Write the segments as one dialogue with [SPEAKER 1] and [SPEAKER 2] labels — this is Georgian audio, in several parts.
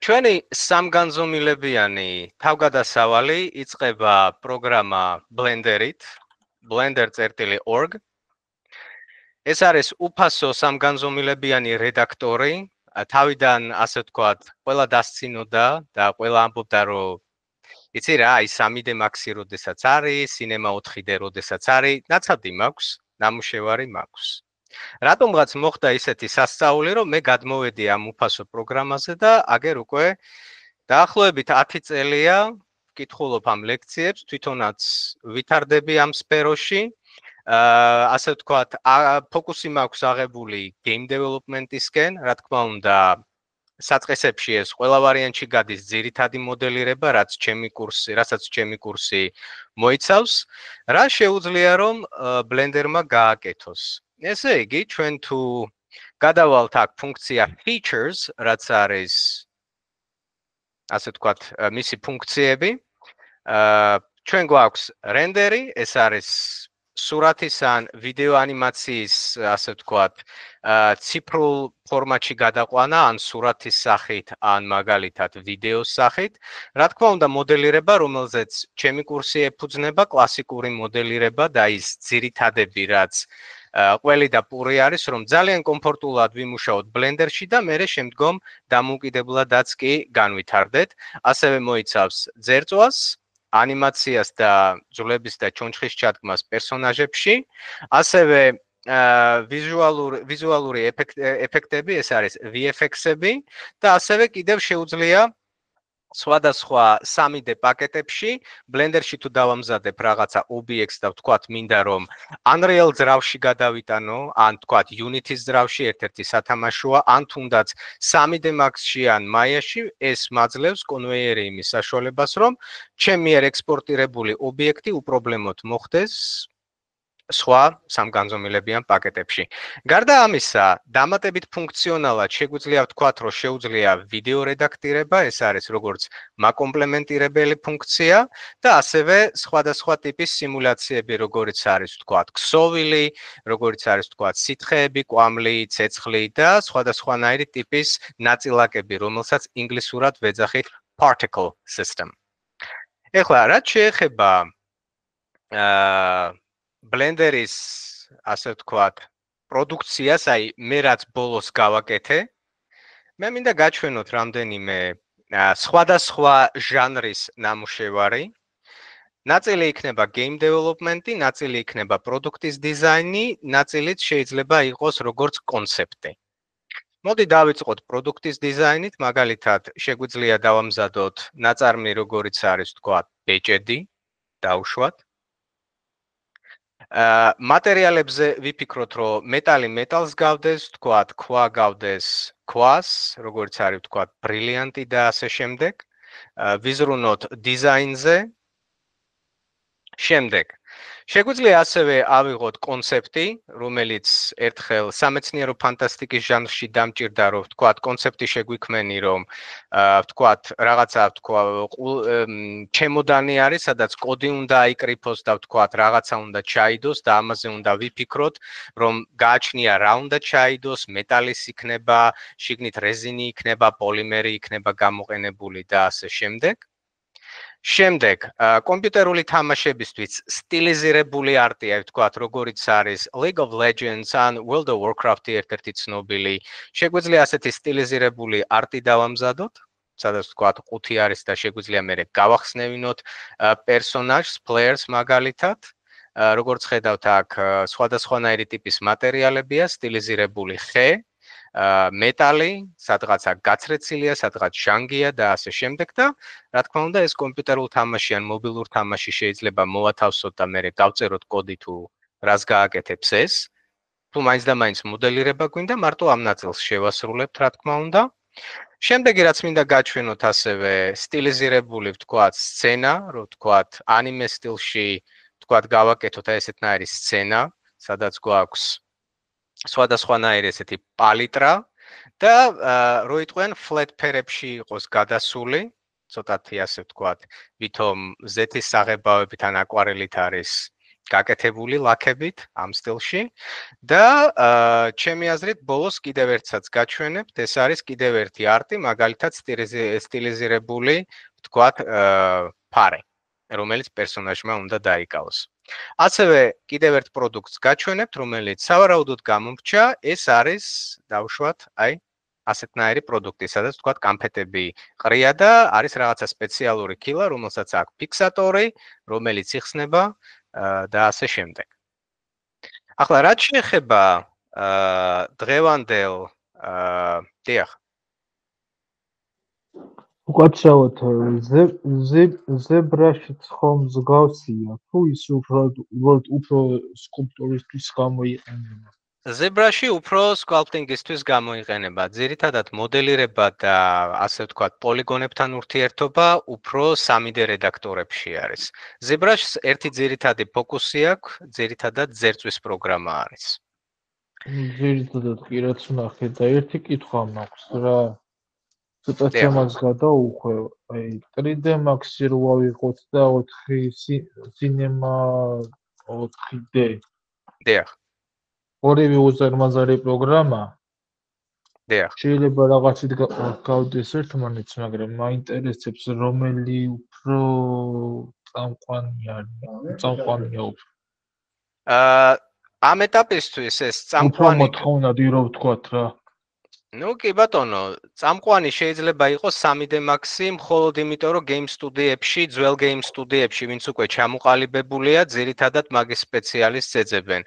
[SPEAKER 1] ჩვენი სამგანზომილებიანი თავგადასავალი იწყება პროგრამა Blender-ით, blender.org. ეს არის უფასო სამგანზომილებიანი რედაქტორი, თავიდან ასე ვთქვათ, ყველა დასცინოდა და ყველა ამბობდა, რომ იცი რა, ის 3D Max-ი როდესაც არის, Cinema 4D როდესაც არის, ნაცადი მაქვს, ნამუშევარი მაქვს. რატომღაც მოხდა ისეთი სასწაული, რომ მე გადმოვედი ამ უფასო პროგრამაზე და აგერ უკვე დაახლოებით 10 წელია ვკითხულობ ამ ლექციებს, თვითონაც ვითარდები ამ სფეროში. ასე ვთქვათ, ფოკუსი მაქვს აღებული game development-ისკენ, რა თქმა უნდა, საწყისებში ეს ყველა ვარიანტში გადის ძირითადი მოდელირება, რასაც ჩემი კურსი მოიცავს, რა შეუძლია რომ Blender-მა გააკეთოს. ესე იგი, ჩვენ თუ გადავალთ აქ ფუნქცია features, რაც არის ასე ვთქვათ, მისი ფუნქციები, ჩვენ გვაქვს რენდერი, ეს არის სურათის ან ვიდეო ანიმაციის, ასე ვთქვათ, ციფრულ ფორმატში გადაყვანა, ან სურათის სახით, ან მაგალითად ვიდეოს სახით. რა თქმა უნდა, მოდელირება, რომელზეც ჩემი კურსი ეფუძნება, კლასიკური მოდელირება და ის ძირითადები, რაც ყველი და პური არის, რომ ძალიან კომფორტულად ვიმუშაოთ Blender-ში და მერე შემდგომ დამოუკიდებლადაც კი განვითარდეთ. ასევე მოიცავს ძერწვას, ანიმაციას და ძვლების და ჩონჩხის ჩადგმას პერსონაჟებში, ასევე ვიზუალური ეფექტები, ეს არის VFX-ები და ასევე კიდევ შეუძლია სხვადასხვა 3D პაკეტებში, Blender-ში თუ დავამზადებ რაღაცა OBX და ვთქვათ, მინდა რომ Unreal ძრავში გადავიტანო, ან ვთქვათ Unity-ის ძრავში ერთ-ერთი სათამაშოა, ან თუნდაც 3D Max-ში ან Maya-ში, ეს მაძლევს კონვეიერი იმის საშუალებას, რომ ჩემი მიერ ექსპორტირებული ობიექტი უპრობლემოდ მოხდეს სხვა სამგანზომილებიან პაკეტებში. გარდა ამისა, დამატებით ფუნქციონალად შეგვიძლია ვთქვათ, რომ შეუძლია ვიდეო რედაქტირება, ეს არის როგორც მაკომპლემენტირებელი ფუნქცია და ასევე სხვადასხვა ტიპის სიმულაციები, როგორც არის ვთქვათ, ქსოვილი, როგორც არის ვთქვათ, სითხეები, კვამლი, ცეცხლი და სხვადასხვანაირი ტიპის ნაწილაკები, რომელსაც ინგლისურად ვეძახით particle system. ეხლა, რაც შეეხება Blender-ის, ასე ვთქვათ, პროდუქციას, აი მე რაც ბოლოს გავაკეთე, მე მინდა გაჩვენოთ რამდენიმე სხვადასხვა ჟანრის ნამუშევარი. ნაწილი იქნება game development-ი, ნაწილი იქნება პროდუქტის დიზაინი, ნაწილიც შეიძლება იყოს როგორც კონცეპტი. მოდი დავიწყოთ პროდუქტის დიზაინით, მაგალითად, შეგვიძლია დავამზადოთ ნაწარმი, როგორც არის ვთქვათ, ბეჭედი, დავუშვათ. მატერიალებზე ვიფიქროთ, რომ მეტალი მეტალს გავდეს, ვთქვათ, ქვა გავდეს ქვას, როგორც არის ვთქვათ, ბრილიანტი და ასე შემდეგ. ვიზრუნოთ დიზაინზე. შემდეგ შეგვიძლია ასევე ავიღოთ კონცეპტი, რომელიც ერთხელ სამეცნიერო ფანტასტიკის ჟანრში დამჭირდა, რომ ვთქვათ, კონცეპტი შეგვიქმენი, რომ ვთქვათ, რაღაცა ჩემოდანი არის, სადაც კოდი უნდა აიკრიფოს და ვთქვათ, რაღაცა უნდა ჩაიდოს და ამაზე უნდა ვიფიქროთ, რომ გააჩნია რა უნდა ჩაიდოს, მეტალის იქნება, შიგნით რეზინი იქნება, პოლიმერი იქნება გამოყენებული და ასე შემდეგ. შემდეგ, კომპიუტერული თამაშებისთვის სტილიზირებული არტია, ვთქვათ, როგორც არის League of Legends ან World of Warcraft-ი ერთ-ერთი ცნობილი, შეგვიძლია ასეთი სტილიზირებული არტი დავამზადოთ, სადაც ვთქვათ, ყუთი არის და შეგვიძლია მერე გავახსნევინოთ პერსონაჟს, players მაგალითად. როგორც ხედავთ, აქ სხვადასხვანაირი ტიპის მატერიალებია, სტილიზირებული ხე, მეტალი, სადღაცა გაცრეცილია, სადღაც ჟანგია და ასე შემდეგ და რა თქმა უნდა, ეს კომპიუტერულ თამაში ან მობილურ თამაში შეიძლება მოვათავსოთ და მერე გავწეროთ კოდი თუ რას გააკეთებს ეს. თუ მაინც და მაინც მოდელირება გვინდა, მარტო ამ ნაწილს შევასრულებთ, რა თქმა უნდა. შემდეგი რაც მინდა გაჩვენოთ ასევე სტილიზირებული, ვთქვათ, სცენა, რო ვთქვათ, ანიმე სტილში, ვთქვათ, გავაკეთოთ ესეთნაირი სცენა, სადაც გვაქვს სხვადასხვანაირი ესეთი პალიტრა და რო იტყვიან flat ფერებში იყოს გადასული, ცოტათი ასე ვთქვათ, ვითომ ზეთის საღებავებით ან აკვარელით არის გაკეთებული ლაქებით ამ სტილში და ჩემი აზრით ბოლოს კიდევ ერთსაც გაჩვენებთ, ეს არის კიდევ ერთი არტი, მაგალითად სტილიზირებული, ვთქვათ, ფარე, რომელიც პერსონაჟმა უნდა დაიკავოს. ასევე კიდევ ერთ პროდუქტს გაჩვენებთ, რომელიც სავარაუდოდ გამომრჩა, ეს არის დავუშვათ, ასეთნაირი პროდუქტი, სადაც ვთქვათ, კამფეტები ყრია და არის რაღაცა სპეციალური ქილა, რომელსაც აქვს ფიქსატორი, რომელიც იხსნება და ასე შემდეგ. ახლა რაც შეეხება დღევანდელ დიახ.
[SPEAKER 2] უკაცრავად ზებრაშიც ხომ მსგავსია, თუ ის უფრო სკულპტურისთვის გამოიყენება?
[SPEAKER 1] ზებრაში უფრო სკალპტინგისთვის გამოიყენება. ძირითადად მოდელირება და ასე ვთქვათ, პოლიგონებთან ურთიერთობა უფრო 3D რედაქტორებში არის. ზებრაშს ერთი ძირითადი ფოკუსი აქვს, ძირითადად ზერწვის პროგრამა არის.
[SPEAKER 2] ძირითადად კი რაც ვნახე და ერთი კითხვა მაქვს რა. ცოტა თემას გადაუხვე, 3D Max-ი რო ავიღოთ და 4 Cinema 4D.
[SPEAKER 1] დიახ.
[SPEAKER 2] ორივე უზარმაზარი პროგრამა.
[SPEAKER 1] დიახ.
[SPEAKER 2] შეიძლება რაღაცით გავდეს ერთმანეთს, მაგრამ მაინტერესებს რომელი უფრო წამყვანია უფრო.
[SPEAKER 1] ამ ეტაპისთვის ეს წამყვანი
[SPEAKER 2] მოთხოვნადი რო ვთქვათ რა.
[SPEAKER 1] ნუ კი ბატონო, წამყვანი შეიძლება იყოს 3D Max-ი, მხოლოდ იმიტომ რომ Game Studio-ებში, ძველ Game Studio-ებში, ვინც უკვე ჩამოყალიბებულია, ძირითადად მაგის სპეციალისტს ეძებენ.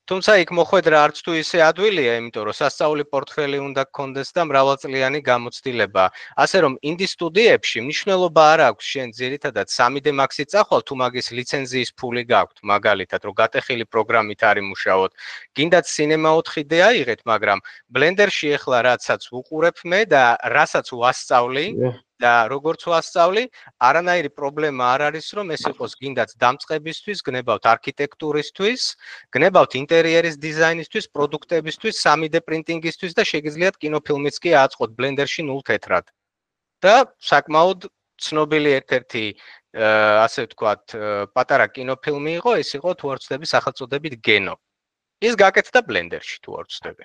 [SPEAKER 1] თუმცა იქ მოხვედრა არც თუ ისე ადვილია, იმიტომ რომ სასწაული პორტფელი უნდა გქონდეს და მრავალწლიანი გამოცდილება. ასე რომ Indie Studio-ებში მნიშვნელობა არ აქვს შენ ძირითადად 3D Max-ი წახვალ, თუ მაგის ლიცენზიის ფული გაქვთ, მაგალითად, რომ გატეხილი პროგრამით არ იმუშაოთ. გინდათ Cinema 4D აიღეთ, მაგრამ Blender-ში ეხლა რაცაც ვუყურებ მე და რასაც ვასწავლი და როგორც ვასწავლი, არანაირი პრობლემა არ არის, რომ ეს იყოს გინდათ დამწყებისთვის, გნებავთ არქიტექტურისთვის, გნებავთ ინტერიერის დიზაინისთვის, პროდუქტებისთვის, 3D პრინტინგისთვის და შეგიძლიათ კინოფილმიც კი აწყოთ Blender-ში 0 თეთრად. და საკმაოდ ცნობილი ერთ-ერთი ასე ვთქვათ, პატარა კინოფილმი იყო, ეს იყო თუ არ ვცდები სახელწოდებით Geno. ის გაკეთდა Blender-ში თუ არ ვცდები.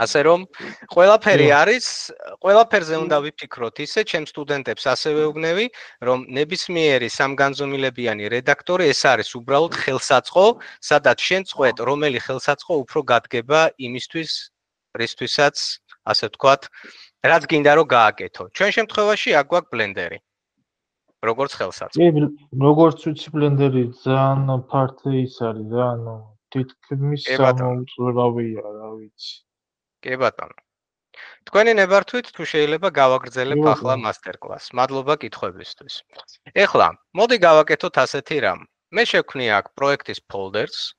[SPEAKER 1] ასე რომ ყველაფერი არის, ყველაფერზე უნდა ვიფიქროთ ისე, ჩემ სტუდენტებს ასევე ვგნევი, რომ ნებისმიერი სამგანზომილებიანი რედაქტორი ეს არის უბრალოდ ხელსაწყო, სადაც შენ წყვეტ, რომელი ხელსაწყო უფრო გადგება იმისთვის, რისთვისაც, ასე ვთქვათ, რაც გინდა რომ გააკეთო. ჩვენ შემთხვევაში აქ გვაქვს Blender-ი. როგორც ხელსაწყო.
[SPEAKER 2] კი, როგორც ვიცი Blender-ი ძალიან ფართო ის არის რა, ანუ თითქმის სამოუწურავია, რა ვიცი.
[SPEAKER 1] კი ბატონო. თქვენი ნებართვით თუ შეიძლება გავაგრძელებ ახლა მასტერკლასს. მადლობა კითხვებისთვის. ეხლა, მოდი გავაკეთოთ ასეთი რამ. მე შევქმნი აქ პროექტის folders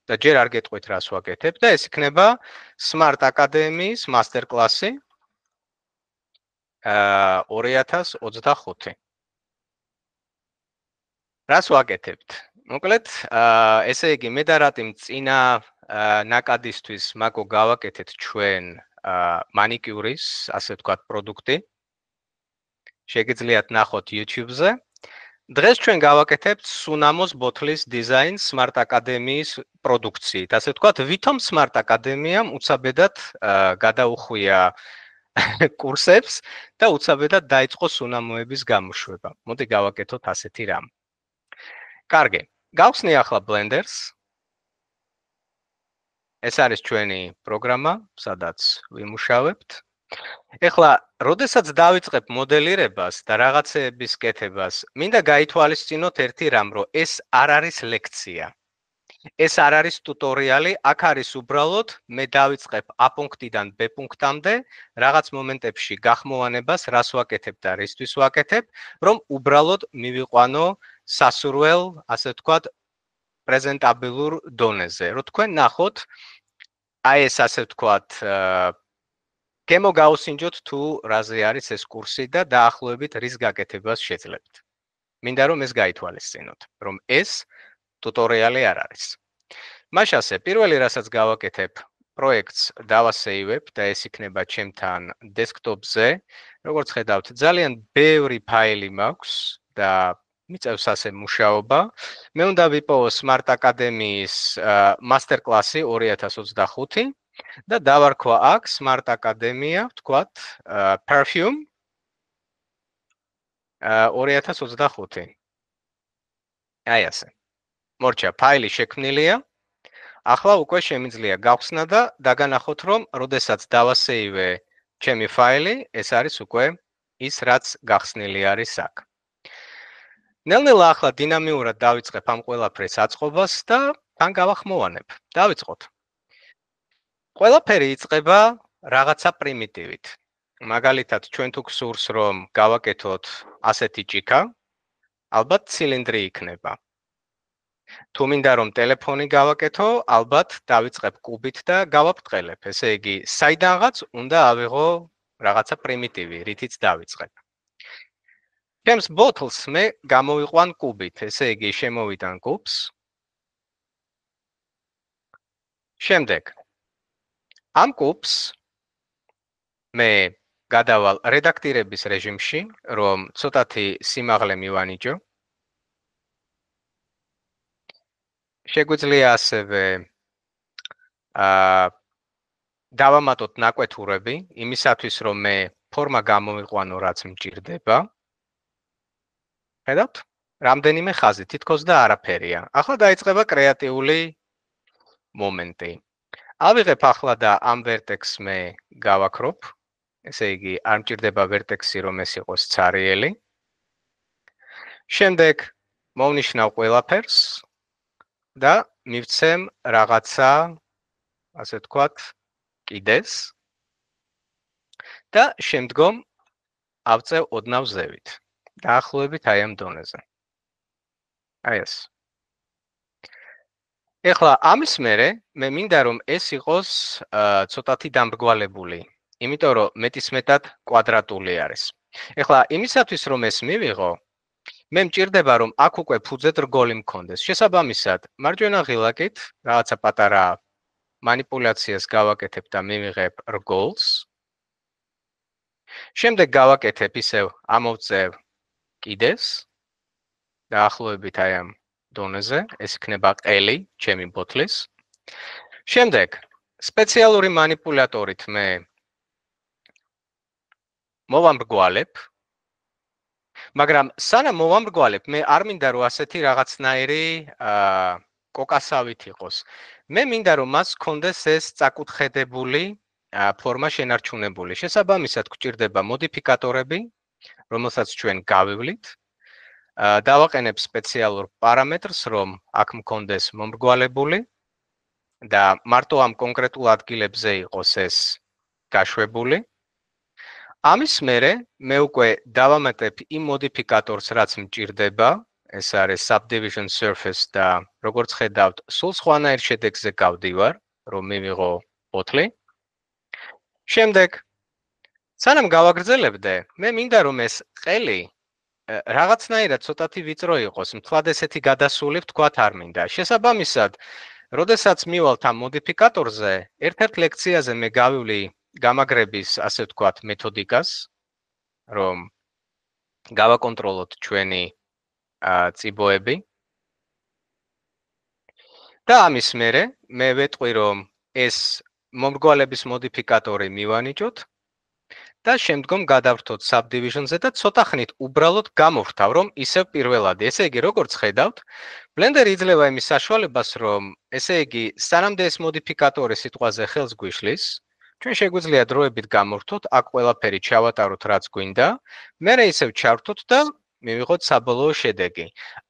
[SPEAKER 1] და ჯერ არ გეტყვით რას ვაკეთებ და ეს იქნება Smart Academy-ის მასტერკლასი 2025. რას ვაკეთებთ? მოკლედ, ესე იგი, მე და რატიმ წინა ნაკადისთვის მაგო გავაკეთეთ ჩვენ მანიკიურის, ასე ვთქვათ, პროდუქტი. შეგიძლიათ ნახოთ YouTube-ზე. დღეს ჩვენ გავაკეთებთ Sunamos ბოთლის დიზაინს Smart Academy-ის პროდუქციით. ასე ვთქვათ, ვითომ Smart Academy-ამ უცაბედად გადაუხვია კურსებს და უცაბედად დაიწყო Sunamoების გამოშვება. მოდი გავაკეთოთ ასეთი რამ. კარგი. გავხსნი ახლა Blender-ს. ეს არის ჩვენი პროგრამა, სადაც ვიმუშავებთ. ეხლა, როდესაც დავიწყებ მოდელირებას და რაღაცეების კეთებას, მინდა გაითვალისწინოთ ერთი რამ, რომ ეს არ არის ლექცია. ეს არ არის ტუტორიალი, აქ არის უბრალოდ მე დავიწყებ A პუნქტიდან B პუნქტამდე, რაღაც მომენტებში გახმოვანებას, რას ვაკეთებ და რისთვის ვაკეთებ, რომ უბრალოდ მივიყვანო სასურველ, ასე ვთქვათ, პრეზენტაბილურ დონეზე. რომ თქვენ ნახოთ, აი ეს ასე ვთქვათ, გემოგაუსინჯოთ თუ რაზე არის ეს კურსი და დაახლოებით რის გაკეთებას შეძლებთ. მინდა რომ ეს გაითვალისწინოთ, რომ ეს ტუტორიალი არ არის. მაშასე, პირველი რასაც გავაკეთებ, პროექტს დავასეივებ და ეს იქნება ჩემთან დესკტოპზე. როგორც ხედავთ, ძალიან ბევრი ფაილი მაქვს და მიწევს ასე მუშაობა. მე უნდა ვიპოვო Smart Academy-ის მასტერ-კლასი 2025 და დავარქვა აქ Smart Academy-ა, ვთქვათ, Perfume 2025. აი ასე. მორჩა, ფაილი შექმნილია. ახლა უკვე შემიძლია გავხსნა და დაგანახოთ, რომ როდესაც დავასეივე ჩემი ფაილი, ეს არის უკვე ის, რაც გახსნილი არის აქ. ნელ-ნელა ახლა დინამიურად დავიწყებ ამ ყველაფრის აწყობას და თან გავახმოვანებ. დავიწყოთ. ყველაფერი იწყება რაღაცა პრიმიტივით. მაგალითად, ჩვენ თუ გსურს, რომ გავაკეთოთ ასეთი ჭიქა, ალბათ ცილინდრი იქნება. თუ მინდა რომ ტელეფონი გავაკეთო, ალბათ დავიწყებ კუბით და გავაბრტყელებ. ესე იგი, საიდანღაც უნდა ავიღო რაღაცა პრიმიტივი, რითიც დავიწყებ. ჩემს ბოთლს მე გამოვიყვან კუბით, ესე იგი, შემოვიდან კუბს. შემდეგ ამ კუბს მე გადავალ რედაქტირების რეჟიმში, რომ ცოტათი სიმაღლე მივანიჭო. შეგვიძლია ასევე დავამატოთ ნაკვეთურები, იმისათვის რომ მე ფორმა გამოვიყვანო, რაც მჭირდება. ხედავთ? რამდენიმე ხაზი, თითქოს და არაფერია. ახლა დაიწყება კრეატიული მომენტი. ავიღებ ახლა და ამ ვერტექსს მე გავაქროფ. ესე იგი, არ მჭირდება ვერტექსი, რომ ეს იყოს ცარიელი. შემდეგ მოვნიშნავ ყველაფერს და მივცემ რაღაცა, ასე ვთქვათ, კიდეს და შემდგომ ავწევ ოდნავ ზევით. დაახლოებით აი ამ დონეზე. აი ეს. ეხლა ამის მერე მე მინდა რომ ეს იყოს ცოტათი დამრგვალებული, იმიტომ რომ მეტისმეტად კვადრატული არის. ეხლა იმისათვის რომ ეს მივიღო, მე მჭირდება რომ აქ უკვე ფუძედ რგოლი მქონდეს. შესაბამისად, მარჯვენა ღილაკით რაღაცა პატარა манипуляციას გავაკეთებ და მივიღებ რგოლს. შემდეგ გავაკეთებ ისევ ამოვწევ კიდეს. დაახლოებით აი ამ დონეზე, ეს იქნება ყელი ჩემი ბოთლის. შემდეგ სპეციალური манипуляტორით მე მოვამრგვალებ. მაგრამ სანამ მოვამრგვალებ, მე არ მინდა რომ ასეთი რაღაცნაირი კოკასავით იყოს. მე მინდა რომ მას ჰქონდეს ეს წაკუთხედებული ფორმა შენარჩუნებული. შესაბამისად გვჭირდება მოდიფიკატორები, რომელსაც ჩვენ გავივლით. დავაყენებ სპეციალურ პარამეტრს, რომ აქ მქონდეს მომრგვალებული და მარტო ამ კონკრეტულ ადგილებზე იყოს ეს გაშვებული. ამის მერე მე უკვე დავამატებ იმ მოდიფიკატორს, რაც მჭირდება, ეს არის subdivision surface და როგორც ხედავთ, სულ სხვანაირ შედეგზე გავდივარ, რომ მივიღო ბოთლი. შემდეგ სანამ გავაგრძელებდე, მე მინდა რომ ეს ყელი რაღაცნაირად ცოტათი ვიწრო იყოს, მთლად ესეთი გადასული ვთქვათ არ მინდა. შესაბამისად, როდესაც მივალთ ამ მოდიფიკატორზე, ერთ-ერთ ლექციაზე მე გავივლი გამაგრების, ასე ვთქვათ, მეთოდიკას, რომ გავაკონტროლოთ ჩვენი წიბოები. და ამის მერე მე ვეტყვი, რომ ეს მომრგვალების მოდიფიკატორი მივანიჭოთ და შემდგომ გადავრთოთ subdivision-ზე და ცოტა ხნით უბრალოდ გამოვხთავ, რომ ისევ პირველადი. ესე იგი, როგორც ხედავთ, Blender იძლევა იმის საშუალებას, რომ ესე იგი, სანამდე ეს მოდიფიკატორი სიტყვაზე ხელს გვიშლის, ჩვენ შეგვიძლია დროებით გამოვხთოთ, აქ ყველაფერი ჩავატაროთ, რაც გვინდა, მერე ისევ ჩავრთოთ და მივიღოთ საბოლოო შედეგი.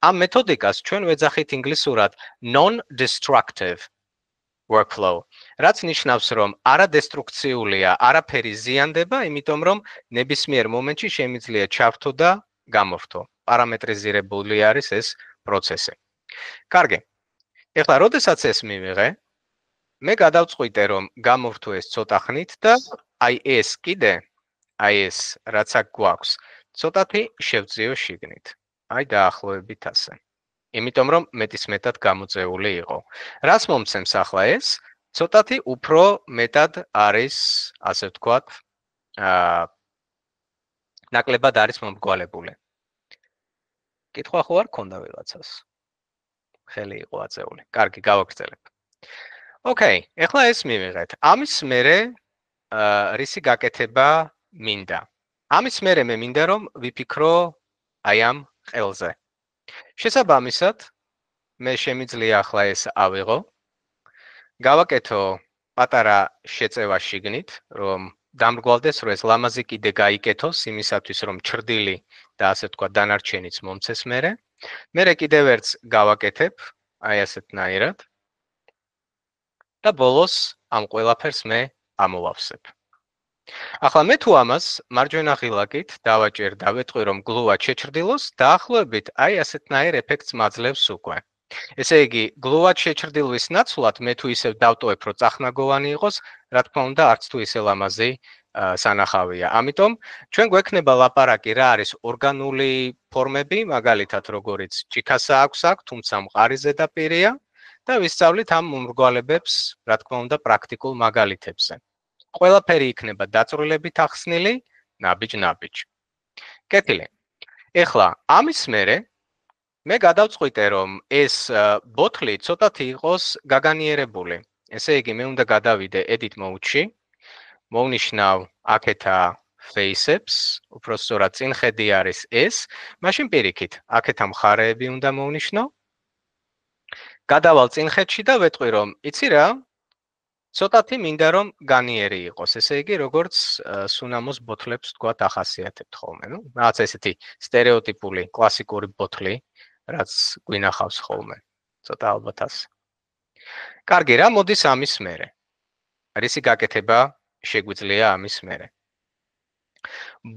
[SPEAKER 1] ამ მეთოდიკას ჩვენ ვეძახით ინგლისურად non-destructive workflow. რაც ნიშნავს, რომ არადესტრუქციულია, არაფერი ზიანდება, იმიტომ რომ ნებისმიერ მომენტში შემიძლია ჩავრთო და გამოვხთო. პარამეტრიზირებული არის ეს პროცესი. კარგი. ეხლა, როდესაც ეს მივიღე, მე გადავწყვიტე, რომ გამოვხთო ეს ცოტა ხნით და აი ეს კიდე, აი ეს რაც აქ გვაქვს, ცოტათი შევძიო შიგნით. აი დაახლოებით ასე. იმიტომ რომ მეტისმეტად გამოწეული იყო. რას მომცემს ახლა ეს? ცოტათი უფრო მეტად არის, ასე ვთქვათ, ნაკლებად არის მომრგვალებული. კითხვა ხო არ ქონდა ვიღაცას? ხელი იყო აწეული. კარგი, გავაგრძელებ. ოკეი, ეხლა ეს მივიღეთ. ამის მერე რისი გაკეთება მინდა? ამის მერე მე მინდა რომ ვიფიქრო აი ამ ყელზე. შესაბამისად, მე შემიძლია ახლა ეს ავიღო. გავაკეთო პატარა შეწევა შიგნით, რომ დამრგვალდეს, რომ ეს ლამაზი კიდე გაიკეთოს იმისათვის, რომ ჩრდილი და ასე თქვა დანარჩენიც მომცეს მერე. მერე კიდევ ერთს გავაკეთებ, აი ასეთნაირად. და ბოლოს ამ ყველაფერს მე ამოვავსებ. ახლა მე თუ ამას მარჯვენა ღილაკით დავაჭერ და ვეტყვი, რომ გლუვად შეჩრდილოს, დაახლოებით აი ასეთნაირ ეფექტს მაძლევს უკვე. ესე იგი, გლუვად შეჩრდილვის ნაცვლად მე თუ ისევ დავტოვებ, რომ წახნაგოვანი იყოს, რა თქმა უნდა, არც თუ ისე ლამაზი სანახავია. ამიტომ ჩვენ გვექნება ლაპარაკი რა არის ორგანული ფორმები, მაგალითად როგორიც ჭიქასა აქვს აქ, თუმცა მყარი ზედაპირია და ვისწავლით ამ მომრგვალებებს, რა თქმა უნდა, პრაქტიკულ მაგალითებზე. ყველაფერი იქნება დაწვრილებით ახსნილი, ნაბიჯ-ნაბიჯ. კეთილი. ეხლა ამის მერე მე გადავწყვიტე, რომ ეს ბოთლი ცოტათი იყოს გაგანიერებული. ესე იგი, მე უნდა გადავიდე edit mode-ში, მოვნიშნავ აქეთა faces, უпростоრად წინხედი არის ეს, მაშინ პირიქით, აქეთა მხარეები უნდა მოვნიშნო. გადავალ წინხედში და ვეტყვი, რომ იცი რა, ცოტათი მინდა რომ განიერი იყოს. ესე იგი, როგორც სუნამოს ბოთლებს თქვათ ახასიათებთ ხოლმე, ნუ, რაღაც ესეთი სტერეოტიპული კლასიკური ბოთლი, რაც გვინახავს ხოლმე. ცოტა ალბათ ასე. კარგი, რა მოდის ამის მერე? რისი გაკეთება შეგვიძლია ამის მერე?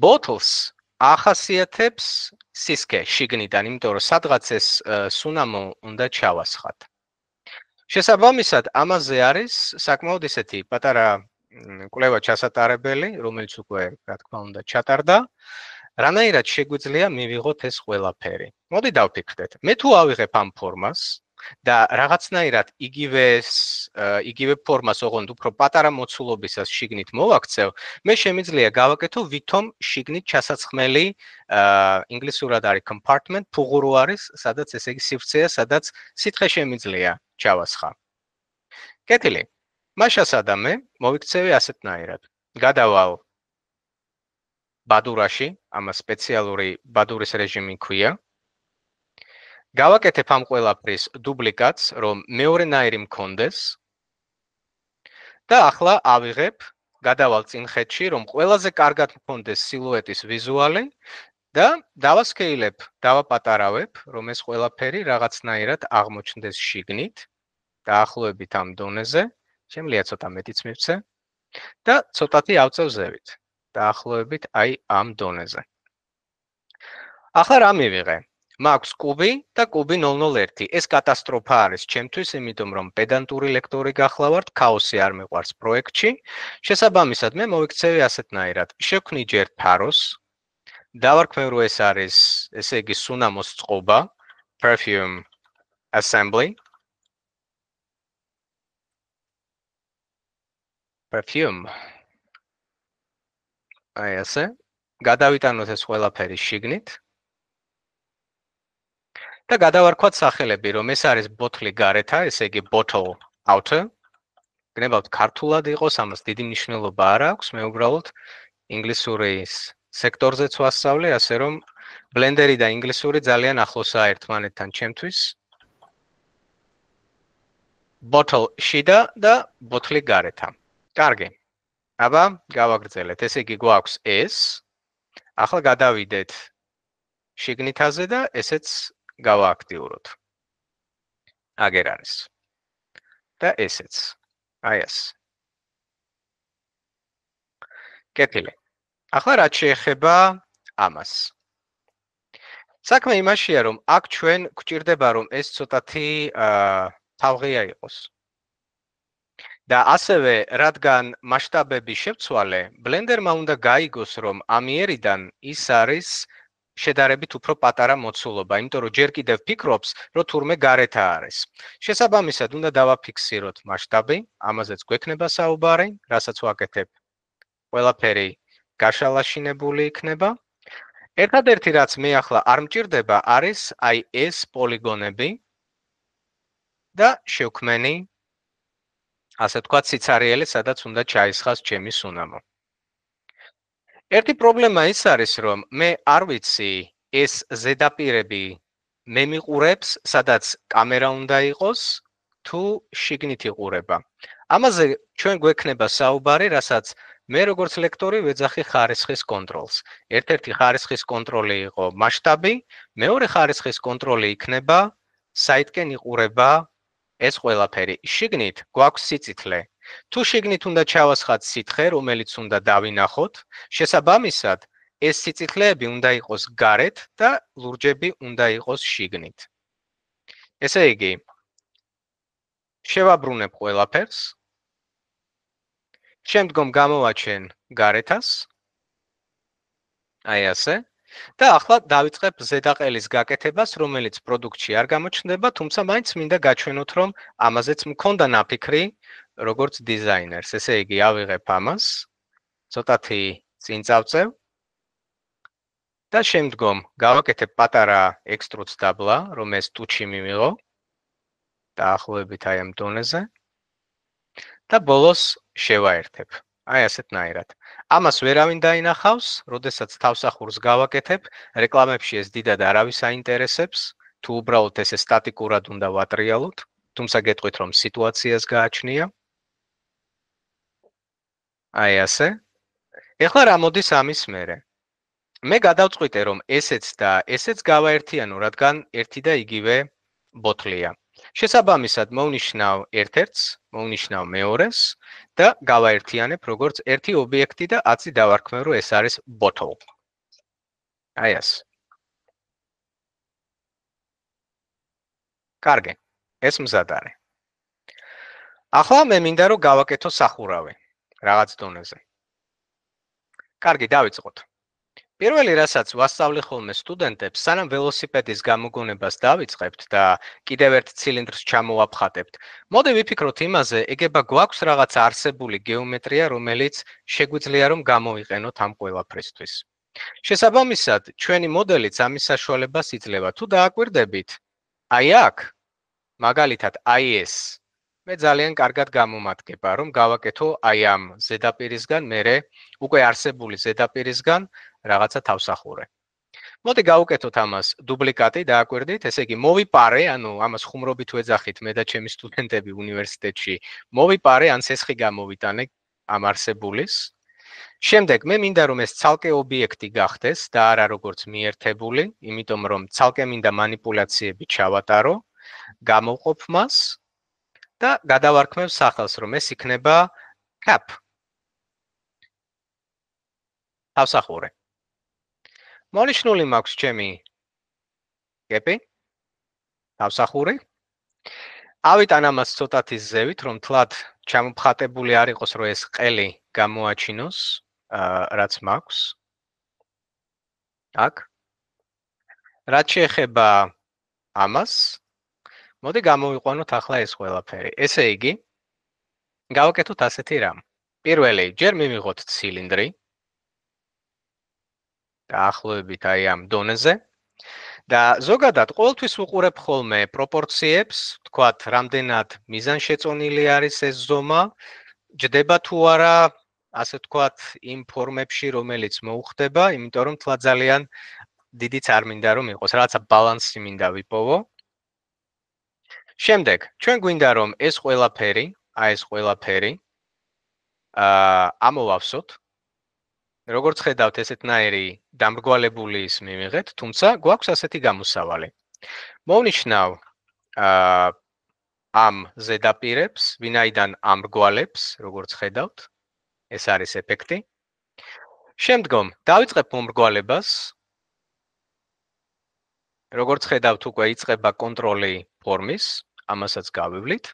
[SPEAKER 1] Bottles ახასიათებს სისქე შიგნიდან, იმიტომ რომ სადღაც ეს სუნამო უნდა ჩავასხათ. შესაბამისად, ამაზე არის საკმაოდ ისეთი პატარა კვლევა ჩასატარებელი, რომელიც უკვე, რა თქმა უნდა, ჩატარდა. რანაირად შეგვიძლია მივიღოთ ეს ყველაფერი? მოდი დავფიქრდეთ. მე თუ ავიღებ ამ ფორმას და რაღაცნაირად იგივე ფორმას ოღონდ უფრო პატარა მოცულობისას შიგნით მოვაქცევ, მე შემიძლია გავაკეთო ვითომ შიგნით ჩასაცხმელი, ინგლისურად არის compartment, ფუღურო არის, სადაც ესე იგი სივრცეა, სადაც სითხე შემიძლია ჩავასხა. კეთილი. მაშასადა მე მოვიქცევი ასეთნაირად. გადავალ ბადურაში, ამას სპეციალური ბადურის რეჟიმი ქვია. გავაკეთებ ამ ყველაფრის დუბლიკატს, რომ მეორენაირი მქონდეს. და ახლა ავიღებ, გადავალ წინხედში, რომ ყველაზე კარგად მქონდეს სილუეტის ვიზუალი და დავასკეილებ, დავაპატარავებ, რომ ეს ყველაფერი რაღაცნაირად აღმოჩნდეს შიგნით, დაახლოებით ამ დონეზე, შემიძლია ცოტა მეტიც მივცე და ცოტათი ავწევ ზევით, დაახლოებით აი ამ დონეზე. ახლა რა მივიღე? მაქვს კუბი და კუბი 001. ეს კატასტროფა არის ჩემთვის, იმიტომ რომ პედანტური ლექტორი გახლავართ, ქაოსი არ მეყვარს პროექტში. შესაბამისად, მე მოვიქცევი ასეთნაირად. შევქმნი ჯერ ფაროს, დავარქმევ, რომ ეს არის, ესე იგი, სუნამოს წყობა, perfume assembly. Perfume. აი ასე. გადავიტანოთ ეს ყველაფერი შიგნით. და გადავარქვათ სახელები, რომ ეს არის ბოთლი გარეთა, ესე იგი bottle outer. გნებავთ ქართულად იყოს, ამას დიდი მნიშვნელობა არ აქვს, მე უბრალოდ ინგლისური სექტორზეც ვასწავლე, ასე რომ ბლენდერი და ინგლისური ძალიან ახლოსაა ერთმანეთთან ჩემთვის. Bottle შიდა და ბოთლი გარეთა. კარგი. აბა, გავაგრძელეთ. ესე იგი გვაქვს ეს. ახლა გადავიდეთ შიგნითაზე და ესეც გავააქტიუროთ. აგერ არის. და ესეც. აი ეს. კეთილი. ახლა რაც შეეხება ამას. საქმე იმაშია, რომ აქ ჩვენ გვჭირდება, რომ ეს ცოტათი თავღია იყოს. და ასევე, რადგან მასშტაბები შევცვალე, ბლენდერმა უნდა გაიგოს, რომ ამიერიდან ის არის შედარებით უფრო პატარა მოცულობა, იმიტომ რომ ჯერ კიდევ ფიქრობს, რომ თურმე გარეთა არის. შესაბამისად, უნდა დავაფიქსიროთ მასშტაბი, ამაზეც გვექნება საუბარი, რასაც ვაკეთებ. ყველაფერი გაშალაშინებული იქნება. ერთადერთი რაც მე ახლა არ მჭირდება არის აი ეს პოლიგონები და შევქმენი ასე ვთქვათ სიცარიელე, სადაც უნდა ჩაისხას ჩემი სუნამო. ერთი პრობლემა ის არის, რომ მე არ ვიცი ეს ზედაპირები მე მიყურებს, სადაც კამერა უნდა იყოს, თუ შიგნით იყურება. ამაზე ჩვენ გვექნება საუბარი, რასაც მე როგორც ლექტორი ვეძახი ხარისხის კონტროლს. ერთ-ერთი ხარისხის კონტროლი იყო მასშტაბი, მეორე ხარისხის კონტროლი იქნება საითკენ იყურება ეს ყველაფერი. შიგნით გვაქვს სიწითლე. თუ შიგნით უნდა ჩავასხათ სითხე, რომელიც უნდა დავინახოთ, შესაბამისად ეს სიწითლეები უნდა იყოს გარეთ და ლურჯები უნდა იყოს შიგნით. ესე იგი, შევაბრუნებ ყველაფერს. შემდგომ გამოვაჩენ გარეთას. აი ასე. და ახლა დავიწყებ ზედაყელის გაკეთებას, რომელიც პროდუქტში არ გამოჩნდება, თუმცა მაინც მინდა გაჩვენოთ, რომ ამაზეც მქონდა ნაფიქრი, როგორც დიზაინერს. ესე იგი, ავიღებ ამას, ცოტათი წინ წავწევ და შემდგომ გავაკეთებ პატარა ექსტრუდს დაბლა, რომ ეს ტუჩი მივიღო. დაახლოებით აი ამ დონეზე. და ბოლოს შევაერთებ. აი ასეთნაირად. ამას ვერავინ დაინახავს, როდესაც თავსახურს გავაკეთებ, რეკლამებში ეს დიდად არავის აინტერესებს, თუ უბრალოდ ესე სტატიკურად უნდა ვატრიალოთ, თუმცა გეტყვით რომ სიტუაციას გააჩნია. აი ასე. ეხლა რა მოდის ამის მერე? მე გადავწყვიტე რომ ესეც და ესეც გავაერთიანო, რადგან ერთი და იგივე ბოთლია. შესაბამისად მოვნიშნავ ერთ-ერთს, მოვნიშნავ მეორეს და გავაერთიანებ როგორც ერთი ობიექტი და აცი დავარქმევ რომ ეს არის bottle. აი ასე. კარგი, ეს მზად არის. ახლა მე მინდა რომ გავაკეთო სახურავი რაღაც დონეზე. კარგი, დავიწყოთ. პირველი რასაც ვასწავლე ხოლმე სტუდენტებს, სანამ ველოსიპედის გამოგონებას დავიწყებთ და კიდევ ერთ ცილინდრს ჩამოვაფხატებთ, მოდი ვიფიქროთ იმაზე, ეგება გვაქვს რაღაც არსებული გეომეტრია, რომელიც შეგვიძლია რომ გამოვიყენოთ ამ ყველაფრისთვის. შესაბამისად, ჩვენი მოდელიც ამის საშუალებას იძლევა. თუ დააკვირდებით, აი აქ, მაგალითად, აი ეს მე ძალიან კარგად გამომადგება, რომ გავაკეთო აი ამ ზედაპირისგან, მერე უკვე არსებული ზედაპირისგან რაღაცა თავსახურე. მოდი გავუკეთოთ ამას დუპლიკატი, დააკვირდით, ესე იგი მოვიპარე, ანუ ამას ხუმრობით ვეძახით მე და ჩემი სტუდენტები უნივერსიტეტში, მოვიპარე ან სესხი გამოვიტანე ამ არსებულის. შემდეგ მე მინდა რომ ეს ცალკე ობიექტი გახდეს და არა როგორც მიერთებული, იმიტომ რომ ცალკე მინდა манипуляციები ჩავატარო, გამოვყოფ მას და გადავარქმევ სახელს, რომ ეს იქნება cap. თავსახურე. მონიშნული მაქვს ჩემი კეპი, თავსახური. ავიტან ამას ცოტათი ზევით, რომ თლად ჩამოფხატებული არ იყოს, რომ ეს ყელი გამოაჩინოს, რაც მაქვს. აქ. რაც შეეხება ამას, მოდი გამოვიყვანოთ ახლა ეს ყველაფერი. ესე იგი, გავაკეთოთ ასეთი რამ. პირველი, ჯერ მივიღოთ ცილინდრი. დაახლოებით აი ამ დონეზე. და ზოგადად ყოველთვის ვუყურებ ხოლმე პროპორციებს, თქვათ, რამდენად მიზანშეწონილი არის ეს ზომა, ჯდება თუ არა, ასე ვთქვათ, იმ ფორმებში, რომელიც მოუხდება, იმიტომ რომ თლა ძალიან დიდიც არ მინდა რომ იყოს, რაღაცა ბალანსი მინდა ვიპოვო. შემდეგ, ჩვენ გვინდა რომ ეს ყველაფერი, აი ეს ყველაფერი ამოვავსოთ. როგორც ხედავთ, ესეთნაირი დამრგვალებული ის მივიღეთ, თუმცა გვაქვს ასეთი გამოსავალი. მოვნიშნავ ამ ზედაპირებს, ვინაიდან ამრგვალებს, როგორც ხედავთ, ეს არის ეფექტი. შემდგომ დავიწყებ მომრგვალებას. როგორც ხედავთ, უკვე იწყება კონტროლი ფორმის, ამასაც გავივლით.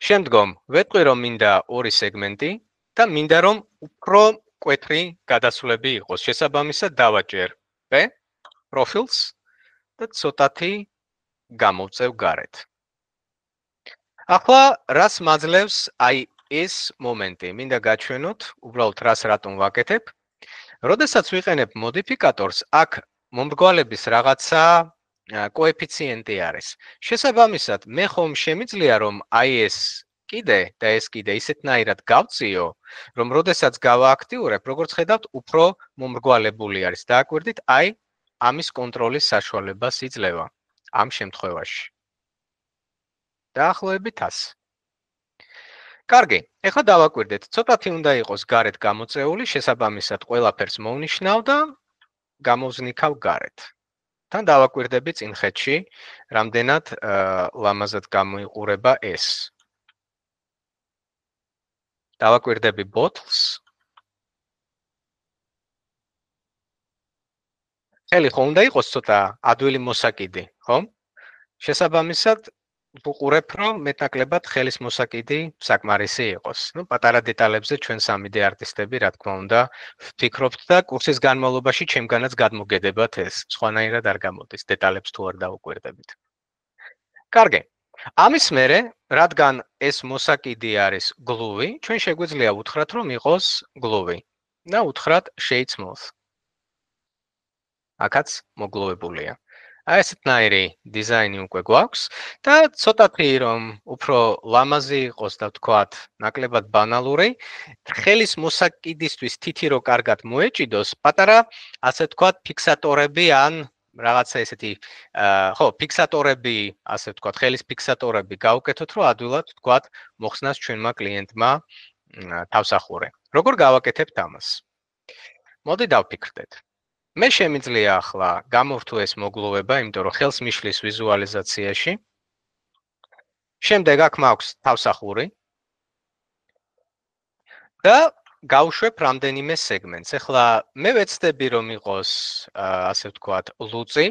[SPEAKER 1] შემდგომ ვეტყვი რომ მინდა ორი სეგმენტი და მინდა რომ უფრო კვეთრი გადასვლები იყოს. შესაბამისად დავაჭერ P პროფილს და ცოტათი გამოვწევ გარეთ. ახლა რას მაძლევს აი ეს მომენტი? მინდა გაჩვენოთ, უბრალოდ რას რატომ ვაკეთებ. როდესაც ვიყენებ მოდიფიკატორს, აქ მომრგვალების რაღაცა კოეფიციენტი არის. შესაბამისად, მე ხომ შემიძლია რომ აი ეს კიდე და ეს კიდე ისეთნაირად გავწიო, რომ როდესაც გავააქტიურებ, როგორც ხედავთ, უფრო მომრგვალებული არის. დააკვირდით, აი ამის კონტროლის საშუალებას იძლევა ამ შემთხვევაში. დაახლოებით 100. კარგი, ეხლა დავაკვირდეთ, ცოტათი უნდა იყოს გარეთ გამოწეული, შესაბამისად ყველაფერს მოვნიშნავ და გამოვზნიქავ გარეთ. თან დავაკვირდები წინხეთში, რამდენად ლამაზად გამოიყურება ეს. დავაკვირდები bottles. ხელი ხო უნდა იყოს ცოტა ადვილი მოსაკიდი, ხო? შესაბამისად ვუყურებ, რომ მეტნაკლებად ხელის მოსაკიდი საკმარისი იყოს. პატარა დეტალებზე ჩვენ 3D არტისტები, რა თქმა უნდა, ვფიქრობთ და კურსის განმავლობაში ჩემგანაც გადმოგედებათ ეს. სხვანაირად არ გამოდის, დეტალებს თუ არ დავუკვირდებით. კარგი. ამის მერე, რადგან ეს მოსაკიდი არის glue-ი, ჩვენ შეგვიძლია უთხრათ, რომ იყოს glue-ი და უთხრათ shade smooth. აქაც მოგლოვებულია. აი ესეთნაირი დიზაინი უკვე გვაქვს და ცოტათი რომ უფრო ლამაზი იყოს და ვთქვათ, ნაკლებად ბანალური, ხელის მოსაკიდისთვის თითი რო კარგად მოეჭიდოს, პატარა ასე ვთქვათ, ფიქსატორები ან რაღაცა ესეთი ფიქსატორები, ასე ვთქვათ, ხელის ფიქსატორები გავუკეთოთ, რომ ადვილად ვთქვათ, მოხსნას ჩვენმა კლიენტმა თავსახურე. როგორ გავაკეთებთ ამას? მოდი დავფიქრდეთ. მე შემიძლია ახლა გამოვთო ეს მოგლოვება, იმიტომ რომ ხელს მიშლის ვიზუალიზაციაში. შემდეგ აქ მაქვს თავსახური და გავუშვებ რამდენიმე სეგმენტს. ეხლა მე ვეცდები რომ იყოს, ასე ვთქვათ, ლუწი,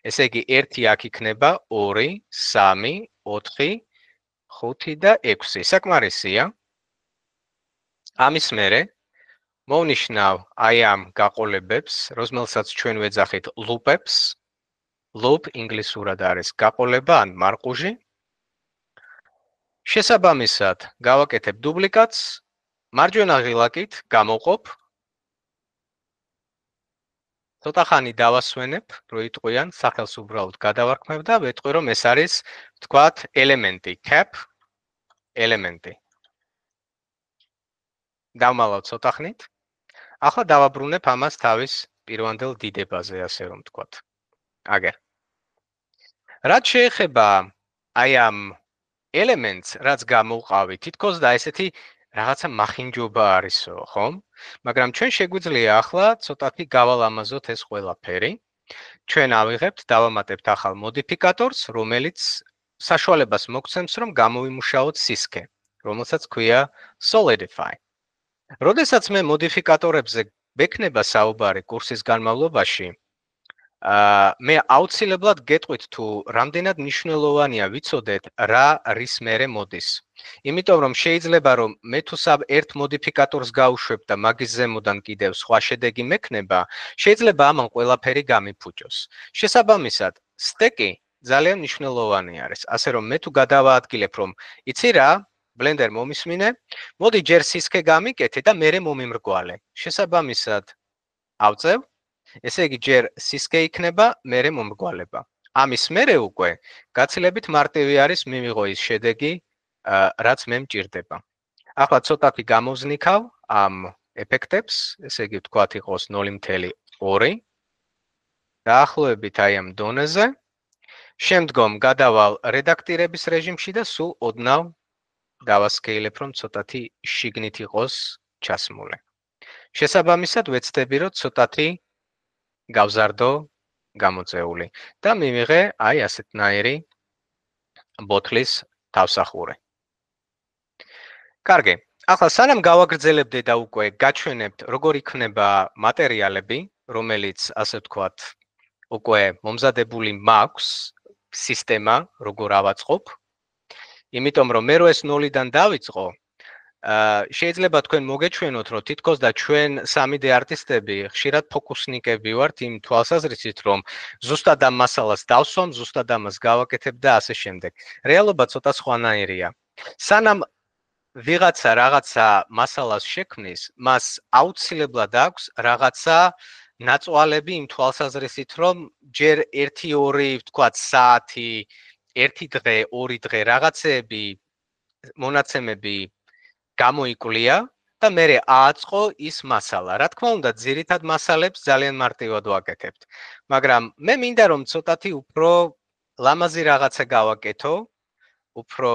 [SPEAKER 1] ესე იგი 1 აქ იქნება 2, 3, 4, 5 და 6. საკმარისია. ამის მერე მოვნიშნავ აი ამ გაყოლებებს, რომელსაც ჩვენ ვეძახით ლუპებს. ლუპ ინგლისურად არის გაყოლება ან მარყუჟი. შესაბამისად, გავაკეთებ დუბლიკატს, მარჯვენა ღილაკით გამოვყოფ. ცოტა ხანი დავასვენებ, რო იტყვიან, სახელს უბრალოდ გადავარქმევ და ვეტყვი, რომ ეს არის, ვთქვათ, ელემენტი, cap ელემენტი. დავმალავ ცოტა ხნით. ახლა დავაბრუნებ ამას თავის პირვანდელ დიდებაზე, ასე რომ ვთქვათ. აგერ. რაც შეეხება აი ამ ელემენტს, რაც გამოვყავი, თითქოს და ესეთი რაღაცა მახინჯობა არისო, ხომ? მაგრამ ჩვენ შეგვიძლია ახლა ცოტათი გავალამაზოთ ეს ყველაფერი. ჩვენ ავიღებთ, დავამატებთ ახალ მოდიფიკატორს, რომელიც საშუალებას მოგცემს, რომ გამოვიმუშაოთ სისქე, რომელსაც ქვია solidify. როდესაც მე მოდიფიკატორებზე ვექნება საუბარი კურსის განმავლობაში, მე აუცილებლად გეტყვით თუ რამდენად მნიშვნელოვანია ვიცოდეთ რა რის მერე მოდის. იმიტომ რომ შეიძლება რომ მე თუ ერთ მოდიფიკატორს გავუშვებ და მაგის ზემოდან კიდევ სხვა შედეგი მექნება, შეიძლება ამან ყველაფერი გამიფუჭოს. შესაბამისად, სტეკი ძალიან მნიშვნელოვანი არის. ასე რომ მე თუ გადავაადგილებ რომ იცი რა, Blender მომისმინე, მოდი ჯერ სისქე გამიკეთე და მერე მომიმრგვალე. შესაბამისად, ავწევ, ესე იგი ჯერ სისქე იქნება, მერე მომრგვალება. ამის მერე უკვე გაცილებით მარტივი არის მივიღო ის შედეგი, რაც მე მჭირდება. ახლა ცოტათი გამოვზნიქავ ამ ეფექტებს, ესე იგი ვთქვათ იყოს 0.2. დაახლოებით აი ამ დონეზე. შემდგომ გადავალ რედაქტირების რეჟიმში და სულ ოდნავ დავასკეილებ, რომ ცოტათი შიგნით იყოს ჩასმული. შესაბამისად, ვეცდები, რომ ცოტათი გავზარდო გამოწეული და მივიღე აი ასეთნაირი ბოთლის თავსახური. კარგი, ახლა სანამ გავაგრძელებდე და უკვე გაჩვენებთ, როგორ იქნება მატერიალები, რომელიც, ასე ვთქვათ, უკვე მომზადებული მაქვს სისტემა, როგორ ავაწყობ. იმიტომ რომ მე რო ეს 0-დან დავიწყო, შეიძლება თქვენ მოგეჩვენოთ, რომ თითქოს და ჩვენ 3D არტისტები ხშირად ფოკუსნიკები ვართ იმ თვალსაზრისით, რომ ზუსტად ამ მასალას დავსვამ, ზუსტად ამას გავაკეთებ და ასე შემდეგ. რეალობა ცოტა სხვანაირია. სანამ ვიღაცა რაღაცა მასალას შექმნის, მას აუცილებლად აქვს რაღაცა ნაწვალები იმ თვალსაზრისით, რომ ჯერ 1-2, ვთქვათ, საათი, 1 დღე, 2 დღე რაღაცეები მონაცემები გამოიკვლია და მერე ააწყო ის მასალა. რა თქმა უნდა, ძირითად მასალებს ძალიან მარტივად ვაკეთებთ, მაგრამ მე მინდა რომ ცოტათი უფრო ლამაზი რაღაცა გავაკეთო, უფრო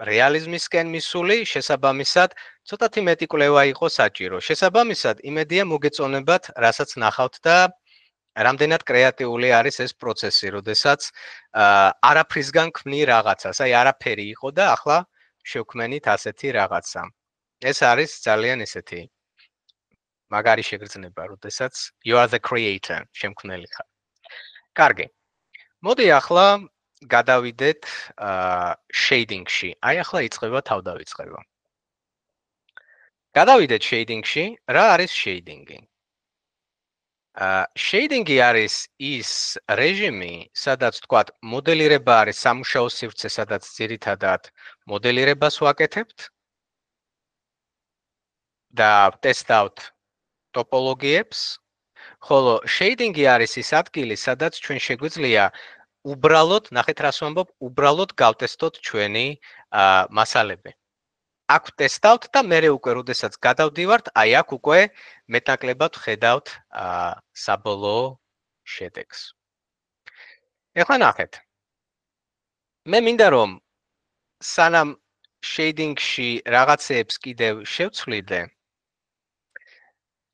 [SPEAKER 1] რეალიზმისკენ მისული, შესაბამისად, ცოტათი მეტი კვლევა იყო საჭირო. შესაბამისად, იმედია მოგეწონებათ, რასაც ნახავთ და რამდენად კრეატიული არის ეს პროცესი, როდესაც არაფრისგან ქმნი რაღაცას, აი არაფერი იყო და ახლა შევქმენით ასეთი რაღაცა. ეს არის ძალიან ესეთი მაგარი შეგრძნება, როდესაც you are the creator, შემქმნელი ხარ. კარგი. მოდი ახლა გადავიდეთ shading-ში. აი ახლა იწყება თავდავიწყება. გადავიდეთ shading-ში. რა არის shading-ი? Shading-ი არის ის რეჟიმი, სადაც თქვათ მოდელირება არის სამუშაო სივრცე, სადაც ძირითადად მოდელირებას ვაკეთებთ და ტესტავთ ტოპოლოგიებს, ხოლო shading-ი არის ის ადგილი, სადაც ჩვენ შეგვიძლია უბრალოდ, ნახეთ რას ვამბობ, უბრალოდ გავტესტოთ ჩვენი მასალები. აქ ტესტავთ და მერე უკვე როდესაც გადავდივართ, აი აქ უკვე მეტნაკლებად ხედავთ საბოლოო შედეგს. ეხლა ნახეთ. მე მინდა რომ სანამ shading-ში რაღაცეებს კიდევ შევცვლიდე,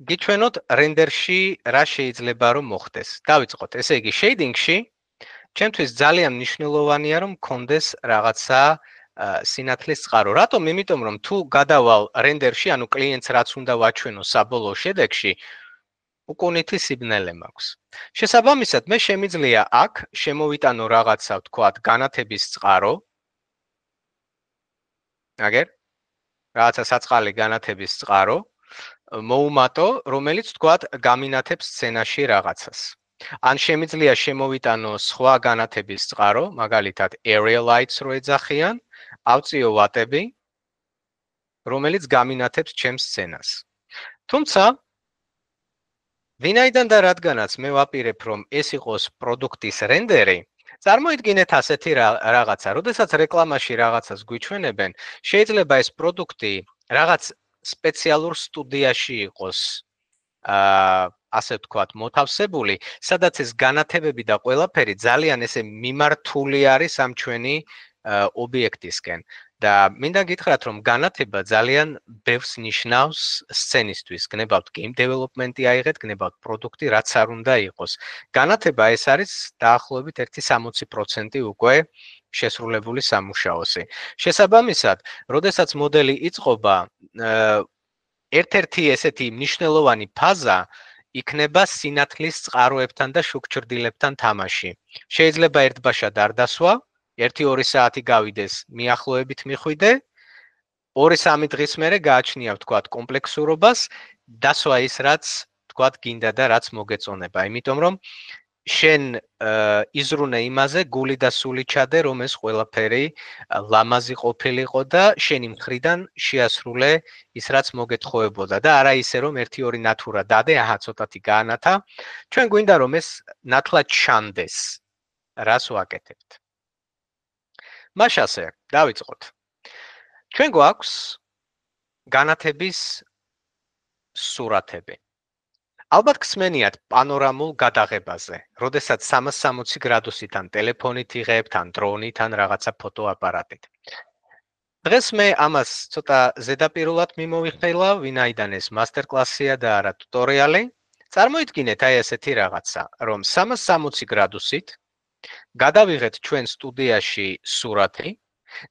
[SPEAKER 1] გიჩვენოთ render-ში რა შეიძლება რომ მოხდეს. დავიწყოთ. ესე იგი shading-ში ჩემთვის ძალიან მნიშვნელოვანია რომ მქონდეს რაღაცა სინათლის წყარო. რატომ? იმიტომ რომ თუ გადავალ render-ში, ანუ კლიენტს რაც უნდა ვაჩვენო საბოლოო შედეგში, უკუნითი სიგნალი მაქვს. შესაბამისად, მე შემიძლია აქ შემოვიტანო რაღაცა, ვთქვათ, განათების წყარო. აგერ? რაღაცა საწყალი განათების წყარო მოუმატო, რომელიც ვთქვათ, გამინათებს სცენაში რაღაცას. ან შემიძლია შემოვიტანო სხვა განათების წყარო, მაგალითად area lights რო ეძახიან, ავწიო ვატები, რომელიც გამინათებს ჩემს სცენას. თუმცა ვინაიდან და რადგანაც მე ვაპირებ რომ ეს იყოს პროდუქტის რენდერი, წარმოიდგინეთ ასეთი რაღაცა, როდესაც რეკლამაში რაღაცას გვიჩვენებენ, შეიძლება ეს პროდუქტი რაღაც სპეციალურ სტუდიაში იყოს ასე ვთქვათ, მოთავსებული, სადაც ეს განათებები და ყველაფერი ძალიან ესე მიმართული არის ამ ჩვენი ობიექტისკენ. და მინდა გითხრათ, რომ განათება ძალიან ბევრს ნიშნავს სცენისთვის. გნებავთ game development-ი აიღეთ, გნებავთ პროდუქტი, რაც არ უნდა იყოს. განათება ეს არის დაახლოებით 60% უკვე შესრულებული სამუშაოსი. შესაბამისად, როდესაც მოდელი იწყობა, ერთ-ერთი ესეთი მნიშვნელოვანი ფაზა იქნება სინათლის წყაროებთან და შუქჭრდილებთან თამაში. შეიძლება ერთბაშად არ დასვა, 1-2 საათი გავიდეს, მიახლოებით მიხვიდე, 2-3 დღის მერე გააჩნია, ვთქვათ, კომპლექსურობას, დასვა ის, რაც, ვთქვათ, გინდა და რაც მოგეწონება. იმიტომ რომ შენ იზრუნე იმაზე, გული და სული ჩადე, რომ ეს ყველაფერი ლამაზი ყოფილიყო და შენი მხრიდან შეასრულე ის, რაც მოგეთხოვებოდა და არა ისე, რომ 1-2 ნათურა დადე, აჰა, ცოტათი გაანათა. ჩვენ გვინდა, რომ ეს ნათლად ჩანდეს, რას ვაკეთებთ. მაშასე, დავიწყოთ. ჩვენ გვაქვს განათების სურათები. ალბათ გსმენიათ პანორამულ გადაღებაზე, როდესაც 360 გრადუსით ან ტელეფონით იღებთ, ან დრონით, ან რაღაცა ფოტოაპარატით. დღეს მე ამას ცოტა ზედაპირულად მიმოვიხილავ, ვინაიდან ეს მასტერკლასია და არა ტუტორიალი. წარმოიდგინეთ აი ესეთი რაღაცა, რომ 360 გრადუსით გადავიღეთ ჩვენ სტუდიაში სურათი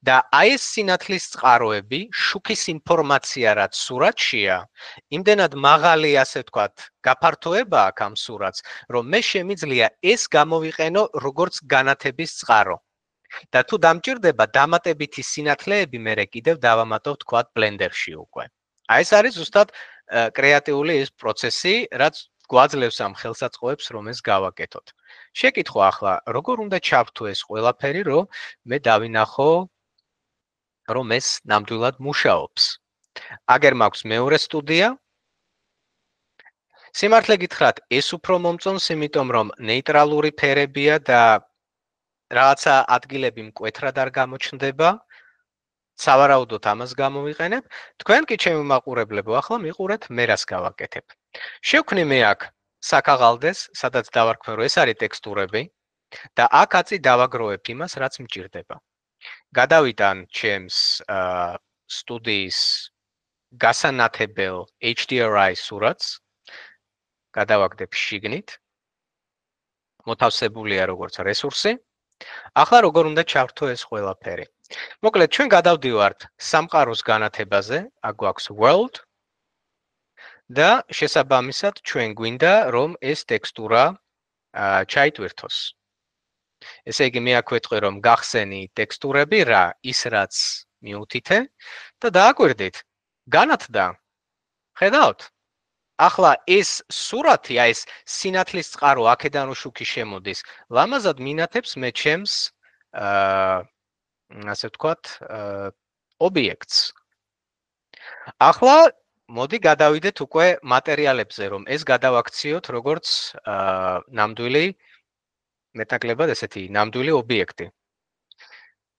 [SPEAKER 1] და აი ეს სინათლის წყაროები, შუქის ინფორმაცია რაც სურათშია, იმდენად მაღალი, ასე ვთქვათ, გაფართოება აქვს ამ სურათს, რომ მე შემიძლია ეს გამოვიყენო როგორც განათების წყარო. და თუ დამჭირდება, დამატებითი სინათლეები მე კიდევ დავამატო, ვთქვათ, Blender-ში უკვე. აი ეს არის ზუსტად კრეატიული ეს პროცესი, რაც გვაძლევს ამ ხელსაწყოებს, რომ ეს გავაკეთოთ. შეკითხვა ახლა, როგორ უნდა ჩავთო ეს ყველაფერი, რომ მე დავინახო რომ ეს ნამდვილად მუშაობს. აგერ მაქვს მეორე სტუდია. სიმართლე გითხრათ, ეს უფრო მომწონს, იმიტომ რომ ნეიტრალური ფერებია და რაღაცა ადგილები მკვეთრად არ გამოჩნდება. სავარაუდოდ ამას გამოვიყენებ. თქვენ კი ჩემი მაყურებლებო, ახლა მიყურეთ მე რას გავაკეთებ. შევქმნი მე აქ საქაღალდეს, სადაც დავარქმევ, რომ ეს არის ტექსტურები და აქ აწი დავაგროვებ იმას, რაც მჭირდება. გადავიტან ჩემს სტუდიის გასანათებელ HDRI სურათს, გადავაგდებ შიგნით. მოთავსებულია როგორც რესურსი. ახლა როგორ უნდა ჩავრთო ეს ყველაფერი. მოკლედ ჩვენ გადავდივართ სამყაროს განათებაზე, აქ გვაქვს world და შესაბამისად ჩვენ გვინდა რომ ეს ტექსტურა ჩაიტვირთოს. ესე იგი მე აქ ვეთქვი რომ გახსენი ტექსტურები რა ის რაც მიუთითე და დააკვირდით. განათდა. ხედავთ? ახლა ეს სურათი, ეს სინათლის წყარო აქედან რო შუქი შემოდის, ლამაზად მინათებს მე ჩემს ასე ვთქვათ, ობიექტს. ახლა მოდი გადავიდეთ უკვე მატერიალებზე, რომ ეს გადავაქციოთ როგორც ნამდვილი მეტნაკლებად ესეთი ნამდვილი ობიექტი.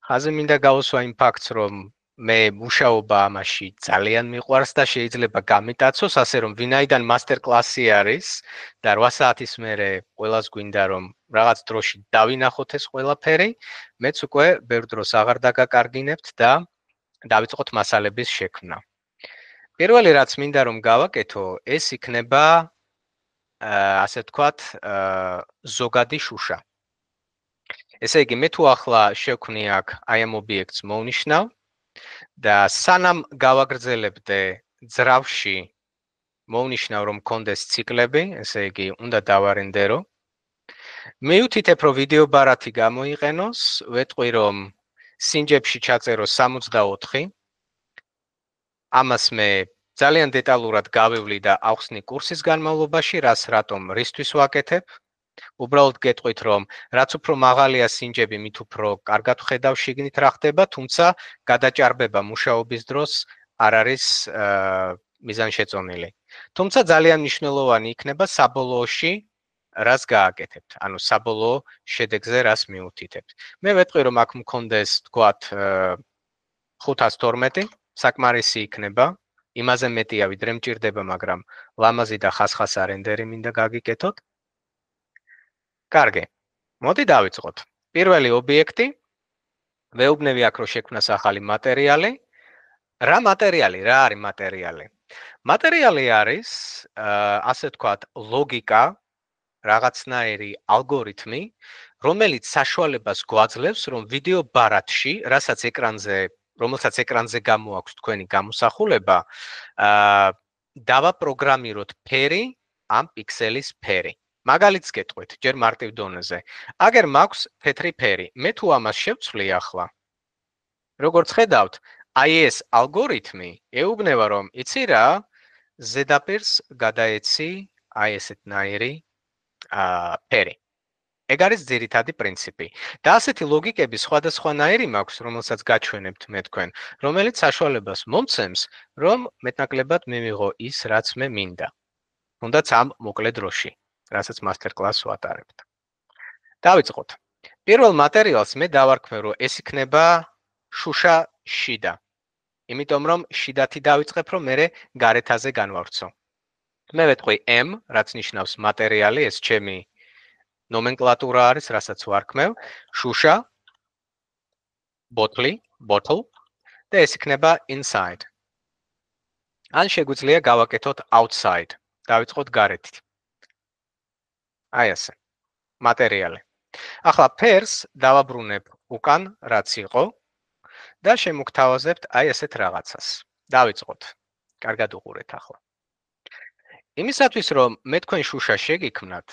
[SPEAKER 1] ხაზე მინდა გავუსვა იმ ფაქტს, რომ მე მუშაობა ამაში ძალიან მიყვარს და შეიძლება გამიტაცოს, ასე რომ ვინაიდან მასტერ კლასი არის და 8 საათის მერე ყველას გვინდა რომ რაღაც დროში დავინახოთ ეს ყველაფერი, მეც უკვე ბევრ დროს აღარ დაგაკარგინებთ და დავიწყოთ მასალების შექმნა. პირველი რაც მინდა რომ გავაკეთო, ეს იქნება ასე ვთქვათ, ზოგადი შუშა. ესე იგი მე თუ ახლა შევქმნი აქ აი ამ ობიექტს მოვნიშნავ და სანამ გავაგრძელებდე ძრავში მოვნიშნავ რომ მქონდეს ციკლები, ესე იგი უნდა დავარენდერო. მიუთითებ რომ ვიდეო ბარათი გამოიყენოს, ვეთყვი რომ სინჯებში ჩაწერო 64. ამას მე ძალიან დეტალურად გავევლი და ახსნი კურსის განმავლობაში, რატომ რისთვის ვაკეთებ. უბრალოდ გეტყვით რომ რაც უფრო მაღალია სინჯები, მით უფრო კარგად ვხედავ შიგნით რა ხდება, თუმცა გადაჭარბება მუშაობის დროს არ არის მიზანშეწონილი. თუმცა ძალიან მნიშვნელოვანი იქნება საბოლოოში რას გააკეთებთ, ანუ საბოლოო შედეგზე რას მიუთითებთ. მე ვეთყვი რომ აქ მქონდეს თქვათ 512, საკმარისი იქნება, იმაზე მეტია ვიდრე მჭირდება, მაგრამ ლამაზი და ხასხასა რენდერი მინდა გაგიკეთოთ. კარგი. მოდი დავიწყოთ. პირველი ობიექტი. ვეუბნები აქ რომ შექმნას ახალი მატერიალი. რა მატერიალი? რა არის მატერიალი? მატერიალი არის, ასე ვთქვათ, ლოგიკა, რაღაცნაირი ალგორითმი, რომელიც საშუალებას გვაძლევს, რომ ვიდეო ბარათში, რომელსაც ეკრანზე გამოაქვს თქვენი გამოსახულება, დავაპროგრამიროთ ფერი ამ პიქსელის ფერი. მაგალითს გეტყვით, ჯერ მარტივ დონეზე. აგერ მაქვს თეთრი ფერი. მე თუ ამას შევცვლი ახლა, როგორც ხედავთ, აი ეს ალგორითმი ეუბნება რომ იცი რა, ზედაპირს გადაეცი აი ესეთნაირი ფერი. ეგ არის ძირითადი პრინციპი. და ასეთი ლოგიკები სხვადასხვანაირი მაქვს, რომელსაც გაჩვენებთ მე თქვენ, რომელიც საშუალებას მომცემს, რომ მეტნაკლებად მივიღო ის, რაც მე მინდა. თუნდაც ამ მოკლე დროში. რასაც მასტერ კლასს ვატარებთ. დავიწყოთ. პირველ მატერიალს მე დავარქმევ, რომ ეს იქნება შუშა შიდა. იმიტომ რომ შიდათი დავიწყებ, რომ მე გარეთაზე განვავრცო. მე ვეთყვი M, რაც ნიშნავს მატერიალი, ეს ჩემი ნომენკლატურა არის, რასაც ვარქმევ, შუშა, bottle და ეს იქნება inside. ან შეგვიძლია გავაკეთოთ outside. დავიწყოთ გარეთით. აი ასე. მატერიალი. ახლა ფერს დავაბრუნებ უკან, რაც იყო და შემოგთავაზებთ აი ესეთ რაღაცას. დავიწყოთ. კარგად უყურეთ ახლა. იმისათვის რომ მე თქვენ შუშა შეგიქმნათ,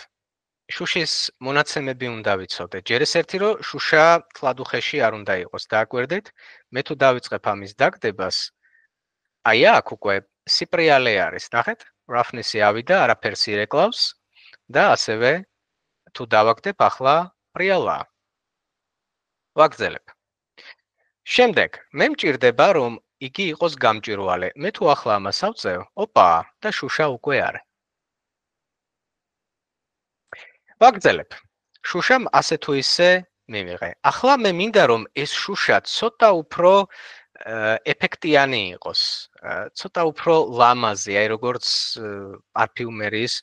[SPEAKER 1] შუშის მონაცემები უნდა ვიცოდეთ. ჯერ ეს ერთი რომ შუშა თლადუხეში არ უნდა იყოს. დააკვირდით? მე თუ დავიწყებ ამის დაგდებას, აი აქ უკვე სიპრიალე არის, ნახეთ? roughness-ი ავიდა, არაფერს ირეკლავს. და ასევე თუ დავაგდებ ახლა პრიალა. ვაგრძელებ. შემდეგ, მე მჭირდება, რომ იგი იყოს გამჭვირვალე. მე თუ ახლა ამას ავწევ, ოპა, და შუშა უკვე არის. ვაგრძელებ. შუშამ ასე თუ ისე მივიღე. ახლა მე მინდა რომ ეს შუშა ცოტა უფრო ეფექტიანი იყოს, ცოტა უფრო ლამაზი, აი როგორც პარფიუმერიის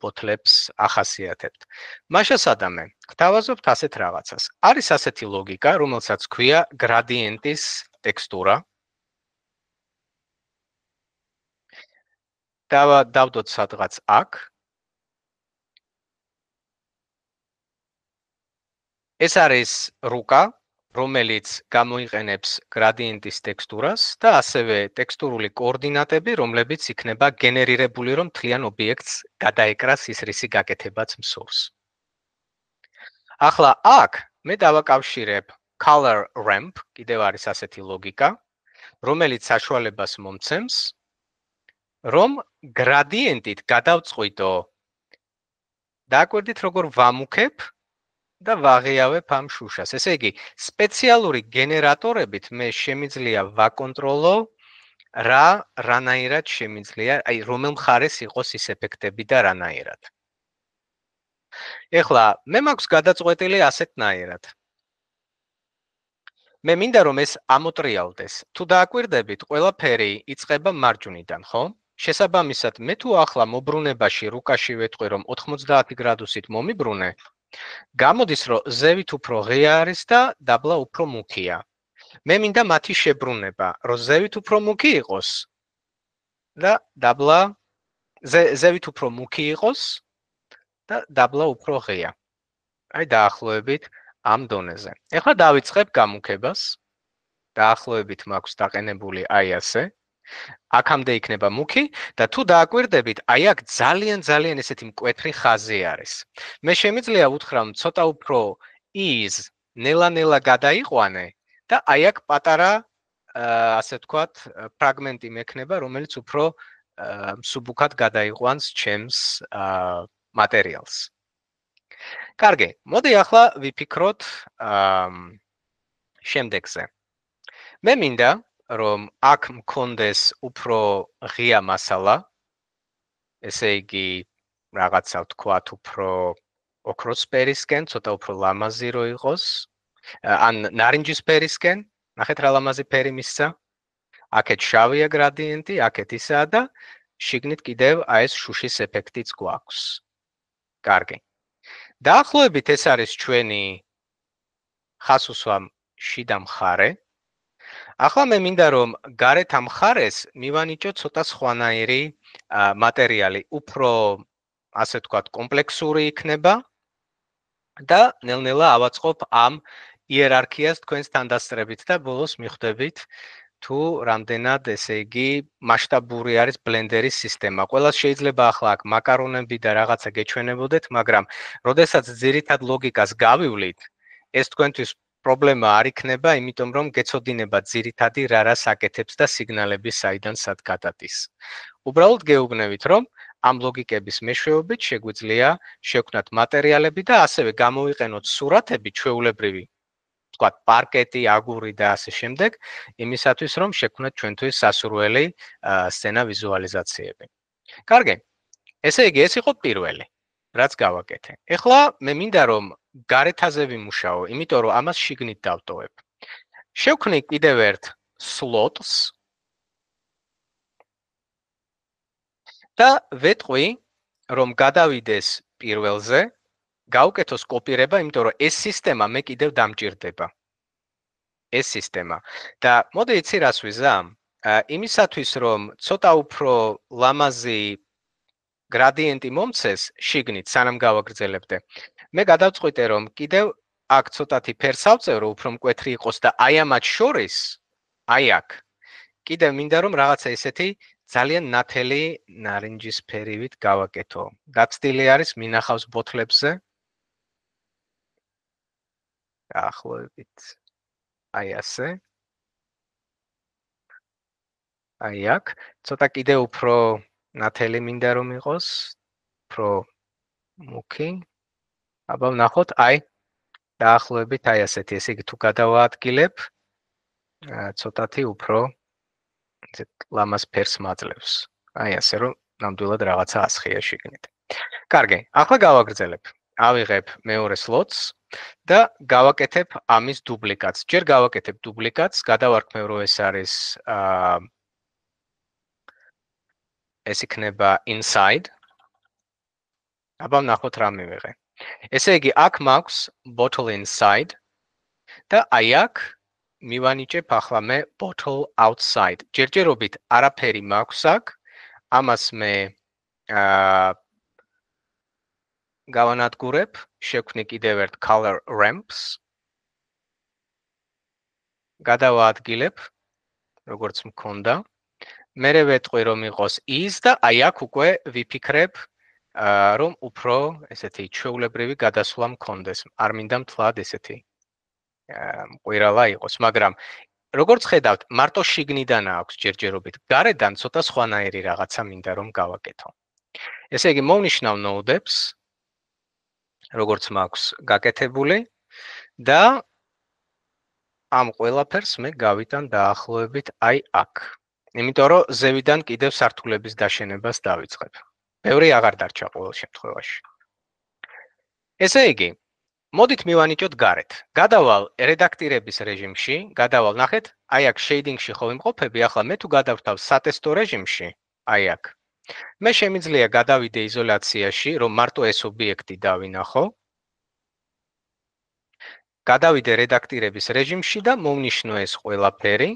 [SPEAKER 1] ბოთლებს ახასიათებთ. მაშასადამე, გთავაზობთ ასეთ რაღაცას. არის ასეთი ლოგიკა, რომელსაც ქვია გრადიენტის ტექსტურა. დავდოთ სადღაც აქ. ეს არის რუკა, რომელიც გამოიყენებს გრადიენტის ტექსტურას და ასევე ტექსტურული კოორდინატები, რომლებიც იქნება გენერირებული, რომ მთლიან ობიექტს გადაეკრას ის რისი გაკეთებაც მსურს. ახლა აქ მე დავაკავშირებ color ramp, კიდევ არის ასეთი ლოგიკა, რომელიც საშუალებას მომცემს, რომ გრადიენტით გადავწყვიტო. დააკვირდით, როგორ ვამუქებ და ვაღიავებ ამ შუშას. ესე იგი, სპეციალური გენერატორებით მე შემიძლია ვაკონტროლო რანაირად შემიძლია, აი რომელ მხარეს იყოს ის ეფექტები და რანაირად. ეხლა მე მაქვს გადაწყვეტილი ასეთნაირად. მე მინდა რომ ეს ამოტრიალდეს. თუ დააკვირდებით, ყველაფერი იწყება მარჯვნიდან, ხო? შესაბამისად, მე თუ ახლა მობრუნებაში რუკაში ვეთყვი რომ 90 გრადუსით მომიბრუნე, გამოდის რომ ზევით უფრო ღია არის და დაბლა უფრო მუქია. მე მინდა მათი შებრუნება, რომ ზევით უფრო მუქი იყოს და დაბლა ზევით უფრო მუქი იყოს და დაბლა უფრო ღია. აი დაახლოებით ამ დონეზე. ეხლა დავიწყებ გამუქებას. დაახლოებით მაქვს დაყენებული აი ასე. აქამდე იქნება მუქი და თუ დააკვირდებით, აი აქ ძალიან ესეთი მკვეთრი ხაზი არის. მე შემიძლია უთხრა ცოტა უფრო is ნელა გადაიყვანე და აი აქ პატარა ასე ვთქვათ, ფრაგმენტი მექნება, რომელიც უფრო მსუბუქად გადაიყვანს ჩემს მატერიალს. კარგი, მოდი ახლა ვიფიქროთ შემდეგზე. მე მინდა რომ აქ მქონდეს უფრო ღია მასალა, ესე იგი რაღაცა ვთქვათ უფრო ოქროსფერისკენ, ცოტა უფრო ლამაზი რო იყოს, ან ნარინჯისფერისკენ, ნახეთ რა ლამაზი ფერი მისცა. აქეთ შავია გრადიენტი, აქეთ ისაა და შიგნით კიდევ აი ეს შუშის ეფექტიც გვაქვს. კარგი. დაახლოებით ეს არის ჩვენი ხას უსვამ შიდა მხარე. ახლა მე მინდა რომ გარეთ ამ მხარეს მივანიჭო ცოტა სხვანაირი მატერიალი, უფრო ასე ვთქვათ, კომპლექსური იქნება და ნელ-ნელა ავაწყობ ამ იერარქიას თქვენს თანდასწრებით და ბოლოს მიხვდებით თუ რამდენად, ესე იგი, მასშტაბური არის ბლენდერის სისტემა. ყველას შეიძლება ახლა აქ მაკარონები და რაღაცა გეჩვენებოდეთ, მაგრამ როდესაც ძირითად ლოგიკას გავივლით, ეს თქვენთვის პრობლემა არ იქნება, იმიტომ რომ გეცოდინება ძირითადი რას აკეთებს და სიგნალები საიდან სად გადადის. უბრალოდ გეუბნებით, რომ ამ ლოგიკების მეშვეობით შეგვიძლია შევქმნათ მატერიალები და ასევე გამოვიყენოთ სურათები ჩვეულებრივი, ვთქვათ, პარკეტი, აგური და ასე შემდეგ, იმისათვის რომ შევქმნათ ჩვენთვის სასურველი სცენა ვიზუალიზაციები. კარგი. ესე იგი, ეს იყო პირველი, რაც გავაკეთე. ეხლა მე მინდა რომ გარეთაზე ვიმუშაო, იმიტომ რომ ამას შიგნით დავტოვებ. შევქმნი კიდევ ერთ slots და ვეტყვი, რომ გადავიდეს პირველზე, გავუკეთოს კოპირება, იმიტომ რომ ეს სისტემა მე კიდევ დამჭირდება. ეს სისტემა. და მოდი იცი რას ვიზამ? იმისათვის რომ ცოტა უფრო ლამაზი გრადიენტი მომცეს შიგნით, სანამ გავაგრძელებდე. მე გადავწყვიტე რომ კიდევ აქ ცოტათი ფერს ავწევ, რომ უფრო მკვეთრი იყოს და აი ამათ შორის, აი აქ. კიდევ მინდა რომ რაღაცა ესეთი ძალიან ნათელი ნარინჯისფერივით გავაკეთო. გაცდილი არის მინახავს ბოთლებზე. დაახლოებით აი ასე. აი აქ, ცოტა კიდევ უფრო ნათელი მინდა რომ იყოს, უფრო მუქი. აბა ვნახოთ, აი დაახლოებით აი ასეთი, ესე იგი თუ გადავაადგილებ, ცოტათი უფრო ლამას ფერს მაძლევს. აი ასე რომ ნამდვილად რაღაცა ასხია შიგნით. კარგი, ახლა გავაგრძელებ. ავიღებ მეორე სლოტს და გავაკეთებ ამის დუპლიკატს. ჯერ გავაკეთებ დუპლიკატს, გადავარქმევ რომ ეს არის ეს იქნება inside. აბა ნახოთ რა მივიღე. ესე იგი, აქ მაქვს bottle inside და აი აქ მივანიჭებ ახლა მე bottle outside. ჯერჯერობით არაფერი მაქვს აქ. ამას მე გავანადგურებ, შევქმნი კიდევ ერთ color ramps. გადავაადგილებ, როგორც მქონდა. მერე ვეტყვი რომ იყოს is და აი აქ უკვე ვიფიქრებ რომ უფრო ესეთი ჩვეულებრივი გადასვლა მქონდეს. არ მინდა მთლად ესეთი მყვირალა იყოს, მაგრამ როგორც ხედავთ, მარტო შიგნიდან აქვს ჯერჯერობით. გარედან ცოტა სხვანაირი რაღაცა მინდა რომ გავაკეთო. ესე იგი, მოვნიშნავ node-ებს, როგორც მაქვს გაკეთებული და ამ ყველაფერს მე გავიტან დაახლოებით აი აქ. იმიტომ რომ ზევიდან კიდევ სართულების დაშენებას დავიწყებ. ბევრი აღარ დარჩა ყოველ შემთხვევაში. ესე იგი, მოდით მივანიჭოთ გარეთ. გადავალ რედაქტირების რეჟიმში, გადავალ ნახეთ, აი აქ shading-ში ხო ვიმყოფები, ახლა მე თუ გადავრთავ სატესტო რეჟიმში, აი აქ. მე შემიძლია გადავიდე იზოლაციაში, რომ მარტო ეს ობიექტი დავინახო. გადავიდე რედაქტირების რეჟიმში და მოვნიშნო ეს ყველაფერი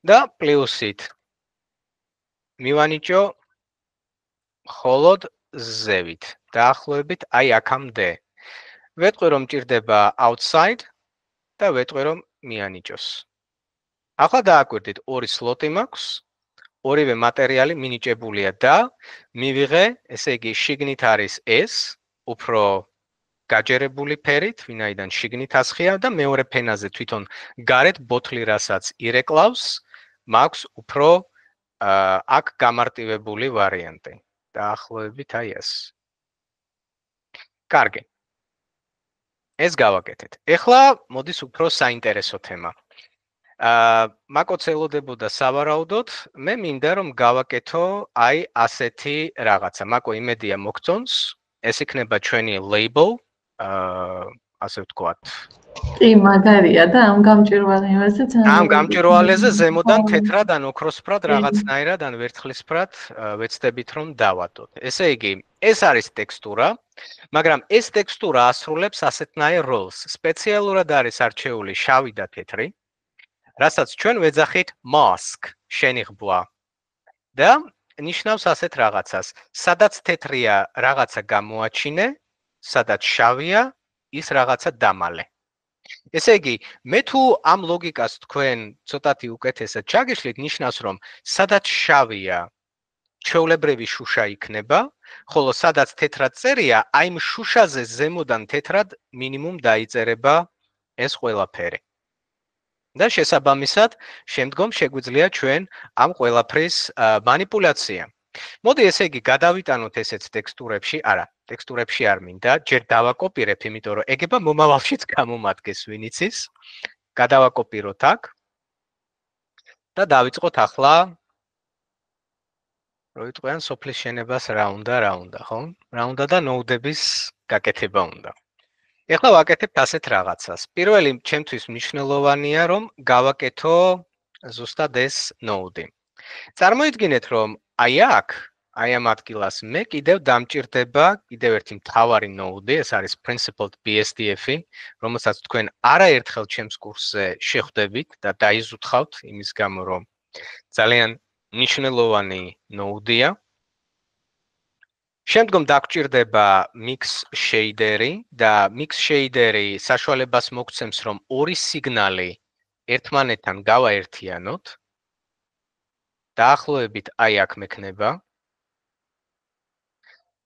[SPEAKER 1] და პლუსით მივანიჭო მხოლოდ ზევით, დაახლოებით აი აქამდე. ვეტყვი რომ მჭირდება outside და ვეტყვი რომ მიანიჭოს. ახლა დააკვირდით, ორი სლოტი მაქვს, ორივე მატერიალი მინიჭებულია და მივიღე, ესე იგი, შიგნით არის ეს, უფრო გაჯერებული ფერით, ვინაიდან შიგნით ასხია და მეორე ფენაზე თვითონ გარეთ ბოთლი რასაც ირეკლავს, მაქვს უფრო აქ გამარტივებული ვარიანტი. დაახლოებით აი ეს. კარგი. ეს გავაკეთეთ. ეხლა მოდის უფრო საინტერესო თემა. მაკოც ელოდებოდა სავარაუდოდ, მე მინდა რომ გავაკეთო აი ასეთი რაღაცა. მაკო იმედია მოგწონს, ეს იქნება ჩვენი label, ასე ვთქვათ.
[SPEAKER 3] კი, მაგარია და ამ გამჭვირვალეზე
[SPEAKER 1] ამ გამჭვირვალეზე ზემოდან თეთრად ან ოქროსფრად რაღაცნაირად ან ვერცხლისფრად ვეცდებით რომ დავადოთ. ესე იგი, ეს არის ტექსტურა, მაგრამ ეს ტექსტურა ასრულებს ასეთნაირ როლს. სპეციალურად არის არჩეული შავი და თეთრი, რასაც ჩვენ ვეძახით mask, შენიღბვა. და ნიშნავს ასეთ რაღაცას, სადაც თეთრია რაღაცა გამოაჩინე, სადაც შავია ის რაღაცა დამალე. ესე იგი, მე თუ ამ ლოგიკას თქვენ ცოტათი უკეთესად ჩაგიშლით, ნიშნავს რომ სადაც შავია, ჩვეულებრივი შუშა იქნება, ხოლო სადაც თეთრად წერია, აი იმ შუშაზე ზემოდან თეთრად მინიმუმ დაიწერება ეს ყველაფერი. და შესაბამისად, შემდგომ შეგვიძლია ჩვენ ამ ყველაფრის მანიპულაცია. მოდი ესე იგი გადავიტანოთ ესეც ტექსტურებში, არა, ტექსტურებში არ მინდა, ჯერ დავაკოპირებ, იმიტომ რომ ეგება მომავალშიც გამომადგეს ვინ იცის. გადავაკოპიროთ აქ და დავიწყოთ ახლა როიტყვიან სოფლის შენებას რა უნდა, ხო? რა უნდა და ნოუდების გაკეთება უნდა. ეხლა ვაკეთებთ ასეთ რაღაცას. პირველი ჩემთვის მნიშვნელოვანია, რომ გავაკეთო ზუსტად ეს ნოუდი. წარმოიდგინეთ, რომ აი აქ, აი ამ ადგილას მე კიდევ დამჭირდება კიდევ ერთი მთავარი ნოუდი, ეს არის principled BSDF-ი, რომელსაც თქვენ არაერთხელ ჩემს კურსზე შეხვდებით და დაიზუთხავთ იმის გამო, რომ ძალიან მნიშვნელოვანი ნოუდია. შემდგომ დაგჭირდება mix shader-ი და mix shader-ი საშუალებას მოგცემს, რომ ორი სიგნალი ერთმანეთთან გავაერთიანოთ. დაახლოებით აი აქ მექნება.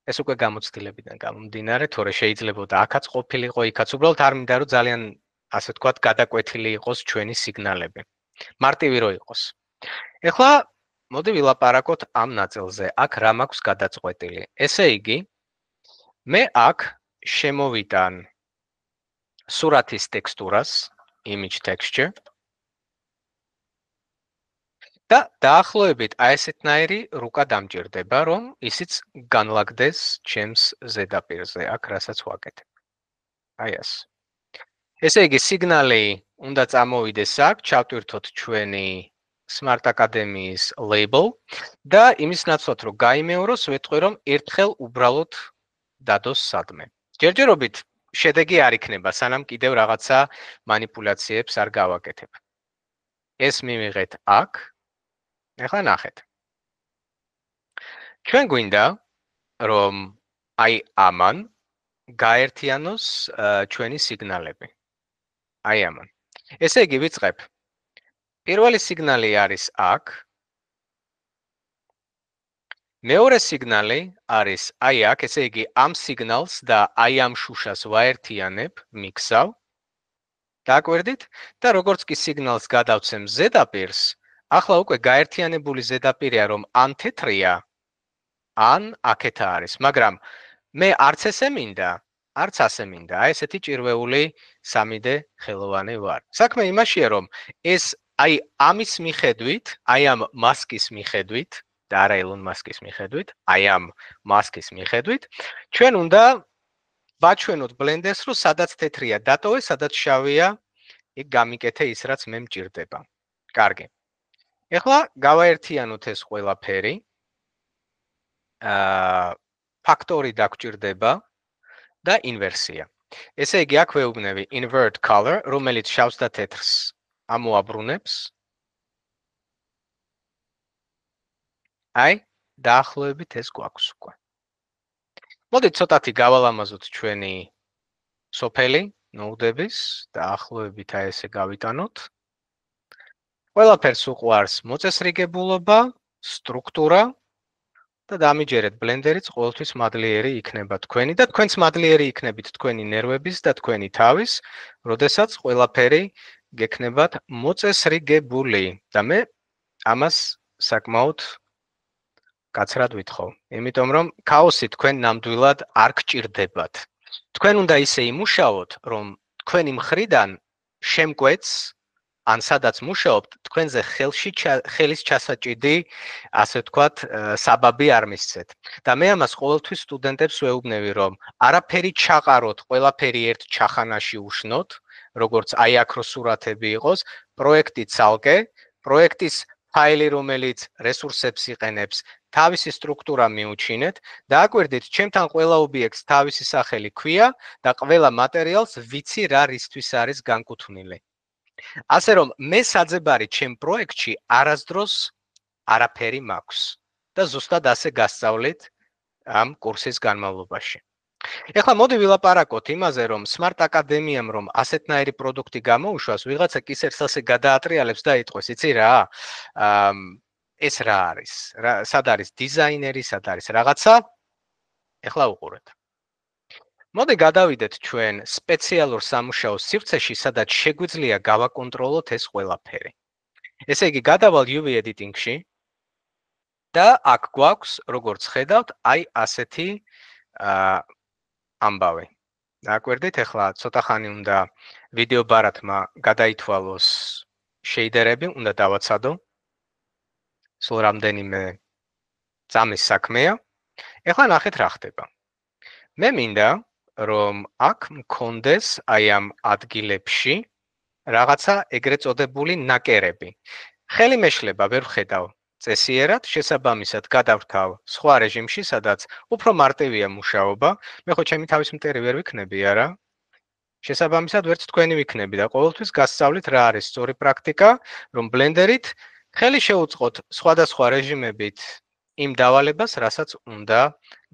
[SPEAKER 1] ეს უკვე გამოცდილებიდან გამომდინარე, თორე შეიძლება აქაც ყოფილიყო, იქაც უბრალოდ არ მინდა რომ ძალიან ასე ვთქვათ, გადაკვეთილი იყოს ჩვენი სიგნალები. მარტივი რო იყოს. ეხლა მოდი ვილაპარაკოთ ამ ნაწილზე. აქ რა მაქვს გადაწყვეტილი. ესე იგი, მე აქ შემოვიტან სურათის ტექსტურას, image texture და დაახლოებით აი ესეთნაირი რუკა დამჭირდება, რომ ისიც განლაგდეს ჩემს ზედაპირზე, აქ რასაც ვაკეთებ. აი ეს. ესე იგი, სიგნალი უნდა წამოვიდეს აქ, ჩავტვირთოთ ჩვენი Smart Academy-ის label და იმის ნაცვლად რომ გაიმეოროს, ვეთქვი რომ ერთხელ უბრალოდ დადოს სადმე. ჯერჯერობით შედეგი არ იქნება, სანამ კიდევ რაღაცა манипуляციებს არ გავაკეთებ. ეს მივიღეთ აქ. ეხლა ნახეთ. ჩვენ გვინდა რომ აი ამან გაერთიანოს ჩვენი სიგნალები. აი ამან. ესე იგი ვიწყებ. პირველი სიგნალი არის აქ. მეორე სიგნალი არის აი აქ, ესე იგი ამ სიგნალს და აი ამ შუშას ვაერთიანებ, მიქსავ. დააკვირდით? და როგორც კი სიგნალს გადავცემ ზედაპირს, ახლა უკვე გაერთიანებული ზედაპირია, რომ ან თეთრია, ან აქეთ არის, მაგრამ მე არც ესე მინდა, არც ასე მინდა. აი ესეთი ჭირვეული 3D ხელოვანი ვარ. საქმე იმაშია, რომ ეს აი ამის მიხედვით, აი ამ მასკის მიხედვით და არა ელონ მასკის მიხედვით, აი ამ მასკის მიხედვით, ჩვენ უნდა ვაჩვენოთ ბლენდერს, რომ სადაც თეთრია დატოვე, სადაც შავია, იქ გამიკეთე ის, რაც მე მჭირდება. კარგი. ეხლა გავაერთიანოთ ეს ყველაფერი. ფაქტორი დაგჭირდება და ინვერსია. ესე იგი აქ ვეუბნები invert color, რომელიც შავს და თეთრს ამოაბრუნებს. აი, დაახლოებით ეს გვაქვს უკვე. მოდით ცოტათი გავალამაზოთ ჩვენი სოფელი, ნოუდების, დაახლოებით აი ესე გავიტანოთ. ყველაფერს უყვარს მოწესრიგებულობა, სტრუქტურა და დამიჯერეთ ბლენდერიც ყოველთვის მადლიერი იქნება თქვენი და თქვენც მადლიერი იქნებით თქვენი ნერვების და თქვენი თავის, როდესაც ყველაფერი გექნებათ მოწესრიგებული და მე ამას საკმაოდ კაცრად ვითხოვ. იმიტომ რომ ქაოსი თქვენ ნამდვილად არ გჭირდებათ. თქვენ უნდა ისე იმუშაოთ, რომ თქვენი მხრიდან შემკვეთს ან სადაც მუშაობთ, თქვენზე ხელის ჩასაჭიდი, ასე ვთქვათ, საბაბი არ მისცეთ. და მე ამას ყოველთვის სტუდენტებს ვეუბნები, რომ არაფერი ჩაყაროთ, ყველაფერი ერთ ჩახანაში უშნოთ, როგორც აი აქ რო სურათები იყოს, პროექტი ცალკე, პროექტის ფაილი, რომელიც რესურსებს იყენებს, თავისი სტრუქტურა მიუჩინეთ და აკვირდით, ჩემთან ყველა ობიექტს თავისი სახელი ქვია და ყველა მატერიალს ვიცი რა რისთვის არის განკუთვნილი. ასე რომ მე საძებარი ჩემ პროექტში არასდროს არაფერი მაქვს და ზუსტად ასე გასწავლით ამ კურსის განმავლობაში. ეხლა მოდი ვილაპარაკოთ იმაზე, რომ Smart Academy-ამ რომ ასეთნაირი პროდუქტი გამოუშვას, ვიღაცა კისერს ასე გადაატრიალებს და იტყვის, იცი რა, ეს რა არის? სად არის დიზაინერი, სად არის რაღაცა? ეხლა უყურეთ. მოდი გადავიდეთ ჩვენ სპეციალურ სამუშაოს სივრცეში, სადაც შეგვიძლია გავაკონტროლოთ ეს ყველაფერი. ესე იგი, გადავალ UV editing-ში და აქ გვაქვს, როგორც ხედავთ, აი ასეთი ამბავი. დააკვირდით, ეხლა ცოტა ხანი უნდა ვიდეო ბარათმა გადაითვალოს შეიდერები, უნდა დავაცადო. სულ რამდენიმე წამის საქმეა. ეხლა ნახეთ რა ხდება. მე მინდა რომ აქ მქონდეს აი ამ ადგილებში რაღაცა ეგრეთ წოდებული ნაკერები. ხელი მეშლება ვერ ვხედავ წესიერად, შესაბამისად გადავრთავ სხვა რეჟიმში, სადაც უფრო მარტივია მუშაობა. მე ხო ჩემი თავის მტერი ვერ ვიქნები, არა? შესაბამისად ვერც თქვენი ვიქნები და ყოველთვის გასწავლით რა არის სწორი პრაქტიკა, რომ ბლენდერით ხელი შეუწყოთ სხვადასხვა რეჟიმებით იმ დავალებას, რასაც უნდა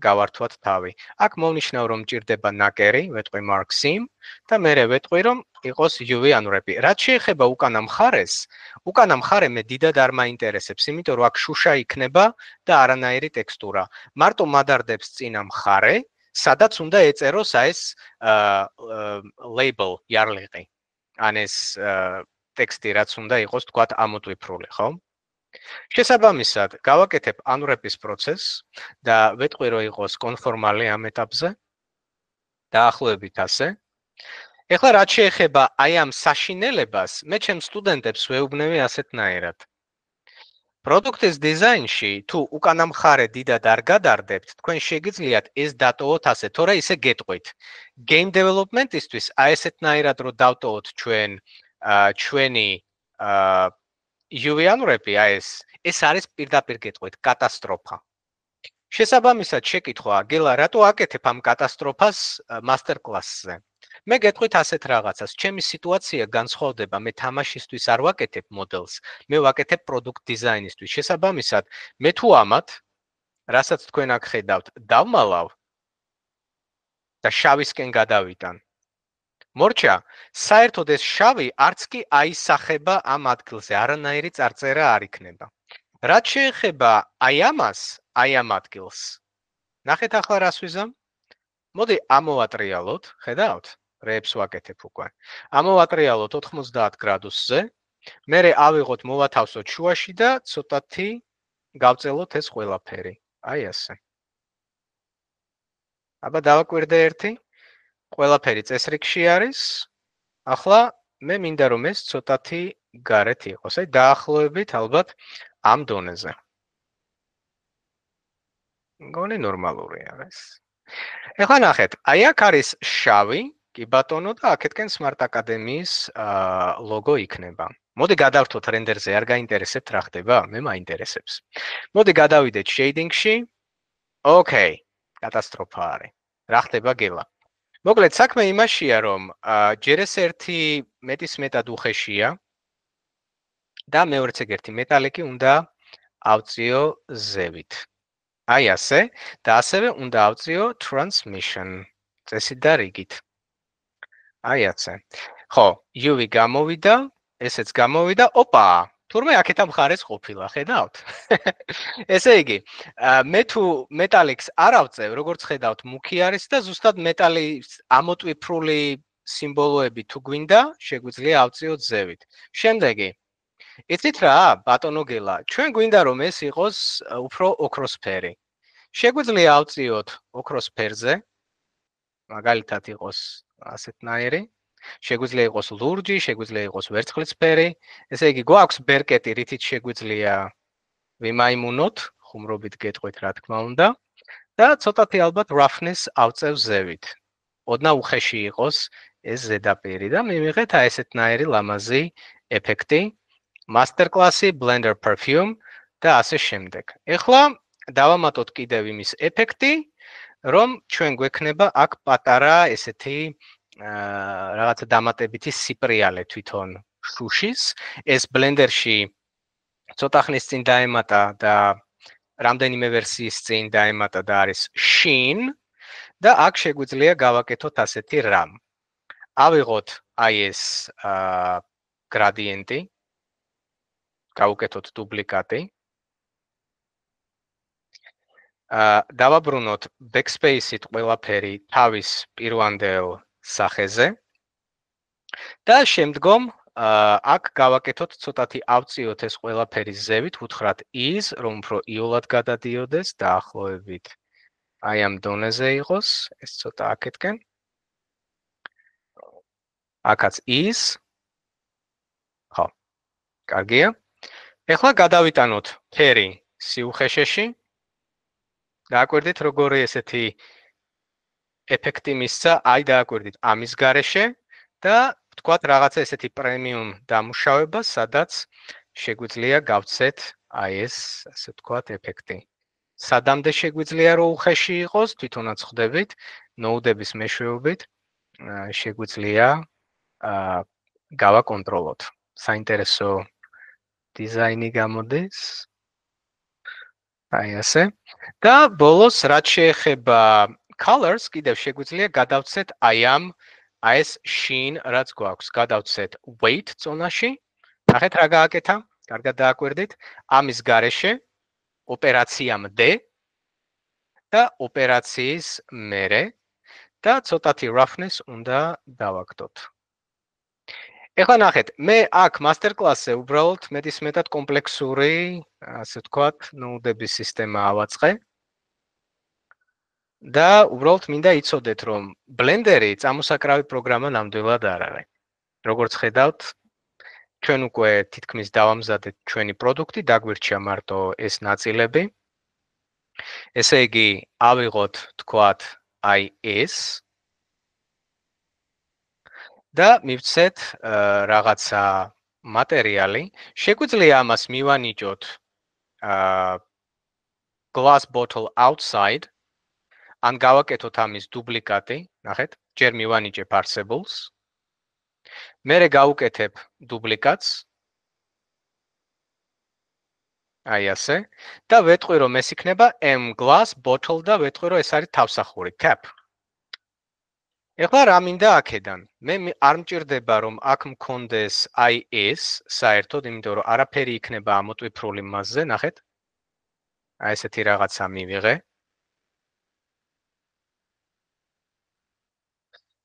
[SPEAKER 1] გავართვათ თავი. აქ მოვნიშნავ, რომ მჭირდება ნაკერი, ვეტყვი mark seam და მერე ვეტყვი, რომ იყოს UV ანვრები. რაც შეეხება უკანა მხარეს, უკანა მხარე მე დიდად არ მაინტერესებს, იმიტომ რომ აქ შუშა იქნება და არანაირი ტექსტურა. მარტო მადარდებს წინა მხარე, სადაც უნდა ეწეროს ეს label, იარლიყი. ან ეს ტექსტი, რაც უნდა იყოს, თქვათ, ამოტვიფრული, ხო? შესაბამისად, გავაკეთებ ანვრების პროცესს და ვეტყვი, რომ იყოს კონფორმალი ამ ეტაპზე. დაახლოებით ასე. ეხლა რაც შეეხება აი ამ საშინელებას, მე ჩემს სტუდენტებს ვეუბნები ასეთნაირად. პროდუქტის დიზაინში თუ უკანა მხარე დიდად არ გადარდებთ, თქვენ შეგიძლიათ ეს დატოვოთ ასე, თორე ისე გეტყვით. Game development-ისთვის აი ესეთნაირად რო დავტოვოთ ჩვენი UV-ანურები, აი ეს არის პირდაპირ გეტყვით კატასტროფა. შესაბამისად შეკითხვა, გელა, რატო აკეთებ ამ კატასტროფას master class-ზე? მე გეტყვით ასეთ რაღაცას, ჩემი სიტუაცია განსხვავდება, მე თამაშისთვის არ ვაკეთებ მოდელს, მე ვაკეთებ პროდუქტ დიზაინისთვის. შესაბამისად, მე თუ ამათ, რასაც თქვენ აქ ხედავთ, დავმალავ და შავისკენ გადავიტან. მორჩა, საერთოდ ეს შავი არც კი აისახება ამ ადგილზე, არანაირი წარწერა არ იქნება. რაც შეეხება აი ამას, აი ამ ადგილს. ნახეთ ახლა რას ვიზამ? მოდი ამოვატრიალოთ, ხედავთ? რეებს ვაკეთებ უკვე. ამოვატრიალოთ 90 გრადუსზე. მერე ავიღოთ მოვათავსოთ შუაში და ცოტათი გავწელოთ ეს ყველაფერი. აი ასე. აბა დავაკვირდე ერთი. ყველაფერი წესრიგში არის. ახლა მე მინდა რომ ეს ცოტათი გარეთ იყოს. აი დაახლოებით ალბათ ამ დონეზე. მგონი ნორმალური არის. ეხლა ნახეთ, აი აქ არის შავი, კი ბატონო და აქეთკენ Smart Academy-ის ლოგო იქნება. მოდი გადავთოთ რენდერზე, არ გაინტერესებთ რა ხდება? მე მაინტერესებს. მოდი გადავიდეთ shading-ში. ოკეი, კატასტროფა არის. რა ხდება გელა? მოკლედ საქმე იმაშია, რომ ჯერ ეს ერთი მეტისმეტად უხეშია და მეორეც ერთი მეტალიკი უნდა ავწიო ზევით. აი ასე და ასევე უნდა ავწიო transmission წესით და რიგით. აი ასე. ხო, UV გამოვიდა, ესეც გამოვიდა. ოპა, თურმე აქეთ ამ მხარეს ყოფილა, ხედავთ? ესე იგი, მე თუ მეტალიკს არ ავწევ, როგორც ხედავთ, მუქი არის და ზუსტად მეტალის ამოტვიფრული სიმბოლოები თუ გვინდა, შეგვიძლია ავწიოთ ზევით. შემდეგი, იცით რა, ბატონო გელა, ჩვენ გვინდა რომ ეს იყოს უფრო ოქროსფერი. შეგვიძლია ავწიოთ ოქროსფერზე, მაგალითად იყოს ასეთნაირი. შეგვიძლია იყოს ლურჯი, შეგვიძლია იყოს ვერცხლისფერი. ესე იგი, გვაქვს ბერკეტი, რითიც შეგვიძლია ვიმაიმუნოთ, ხუმრობით გეტყვით რა თქმა უნდა. და ცოტათი ალბათ roughness ავწევ ზევით. ოდნავ უხეში იყოს ეს ზედაპირი და მივიღეთ აი ესეთნაირი ლამაზი ეფექტი. Master class-ი, Blender Perfume და ასე შემდეგ. ეხლა დავამატოთ კიდევ იმის ეფექტი, რომ ჩვენ გვექნება აქ პატარა ესეთი რაღაცა დამატებითი სიპრიალე თვითონ შუშის. ეს Blender-ში ცოტა ხნის წინ დაემატა და რამდენიმე ვერსიის წინ დაემატა და არის Sheen და აქ შეგვიძლია გავაკეთოთ ასეთი რამ. ავიღოთ აი ეს გრადიენტი, გავუკეთოთ დუბლიკატი. დავაბრუნოთ backspace-ით ყველაფერი თავის პირვანდელ სახეზე. და შემდგომ აქ გავაკეთოთ ცოტათი ავწიოთ ეს ყველაფერი ზევით, უთხრათ is, რომ უფრო იოლად გადადიოდეს დაახლოებით. აი ამ დონეზე იყოს, ეს ცოტა აქეთკენ. აქაც is. ხო. კარგია. ეხლა გადავიტანოთ ფერი სიუხეშეში. დააკვირდით როგორი ესეთი ეფექტი მისცა, აი დააკვირდით ამის გარეშე და ვთქვათ რაღაცა ესეთი პრემიუმ დამუშავება, სადაც შეგვიძლია გავცეთ აი ეს, ასე ვთქვათ, ეფექტი. სადამდე შეგვიძლია რომ უხეში იყოს, თვითონაც ხვდებით, ნოუდების მეშვეობით შეგვიძლია გავაკონტროლოთ. საინტერესო დიზაინი გამოდის. აი ასე. და ბოლოს რაც შეეხება colors, კიდევ შეგვიძლია გადავცეთ აი ამ აი ეს sheen რაც გვაქვს, გადავცეთ weight ზონაში. ნახეთ რა გააკეთა? კარგად დააკვირდით. ამის გარეშე ოპერაციამდე და ოპერაციის მერე და ცოტათი roughness უნდა დავაგდოთ. ეხლა ნახეთ, მე აქ master class-ზე უბრალოდ მეტისმეტად კომპლექსური, ასე ვთქვათ, ნოუდების სისტემა ავაწყე. და უბრალოდ მინდა იცოდეთ, რომ Blender-ი წამოსაკრავი პროგრამა ნამდვილად არ არის. როგორც ხედავთ, ჩვენ უკვე თითქმის დავამზადეთ ჩვენი პროდუქტი, დაგვირჩია მარტო ეს ნაწილები. ესე იგი, ავიღოთ, თქვათ, აი ეს და მივცეთ რაღაცა მატერიალი. შეგვიძლია ამას მივანიჭოთ glass bottle outside. ან გავაკეთოთ ამის დუპლიკატი, ნახეთ, ჯერ მივანიჭებ არსებულს. მერე გავუკეთებ დუპლიკატს. აი ასე და ვეტყვი რომ ეს იქნება M glass bottle და ვეტყვი რომ ეს არის თავსახური cap. ეხლა რა მინდა აქედან? მე არ მჭირდება რომ აქ მქონდეს აი ეს საერთოდ, იმიტომ რომ არაფერი იქნება ამოტვიფრული მასზე, ნახეთ. აი ესეთი რაღაცა მივიღე.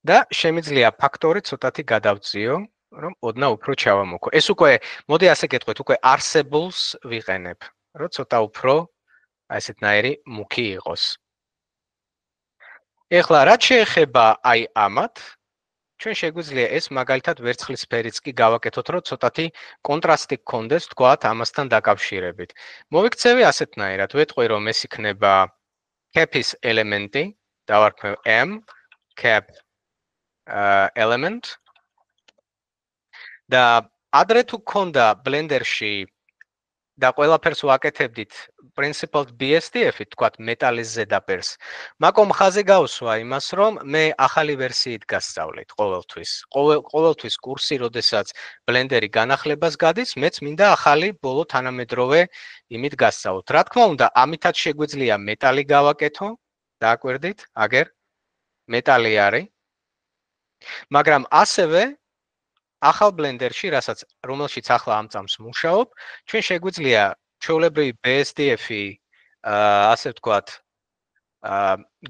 [SPEAKER 1] და შემიძლია ფაქტორი ცოტათი გადავწიო, რომ ოდნა უფრო ჩავამოქო. ეს უკვე, მოდი ასე გეტყვით, უკვე არსებულს ვიყენებ, რომ ცოტა უფრო აი ესეთნაირი მუქი იყოს. ეხლა რაც შეეხება აი ამათ, ჩვენ შეგვიძლია ეს მაგალითად ვერცხლის ფერიც კი გავაკეთოთ, რომ ცოტათი კონტრასტი გქონდეს, თქვათ, ამასთან დაკავშირებით. მოვიქცევი ასეთნაირად, ვეტყვი რომ ეს იქნება cap-ის ელემენტი, დავარქმევ M cap element და ადრე თუ გქონდა Blender-ში და ყველაფერს ვაკეთებდით principled BSDF-ით, თქვათ, მეტალის ზედაპირს. მაკომ ხაზი გავსვა იმას, რომ მე ახალი ვერსიით გასწავლით ყოველთვის. ყოველთვის კურსი, როდესაც Blender-ი განახლებას გადის, მეც მინდა ახალი ბოლო თანამედროვე იმით გასწავლოთ. რა თქმა უნდა, ამითაც შეგვიძლია მეტალი გავაკეთო, დააკვირდით, აგერ მეტალი არის. მაგრამ ასევე ახალ Blender-ში, რომელშიც ახლა ამ წამს მუშაობ, ჩვენ შეგვიძლია ჩვეულებრივი BSDF-ი, ასე ვთქვათ,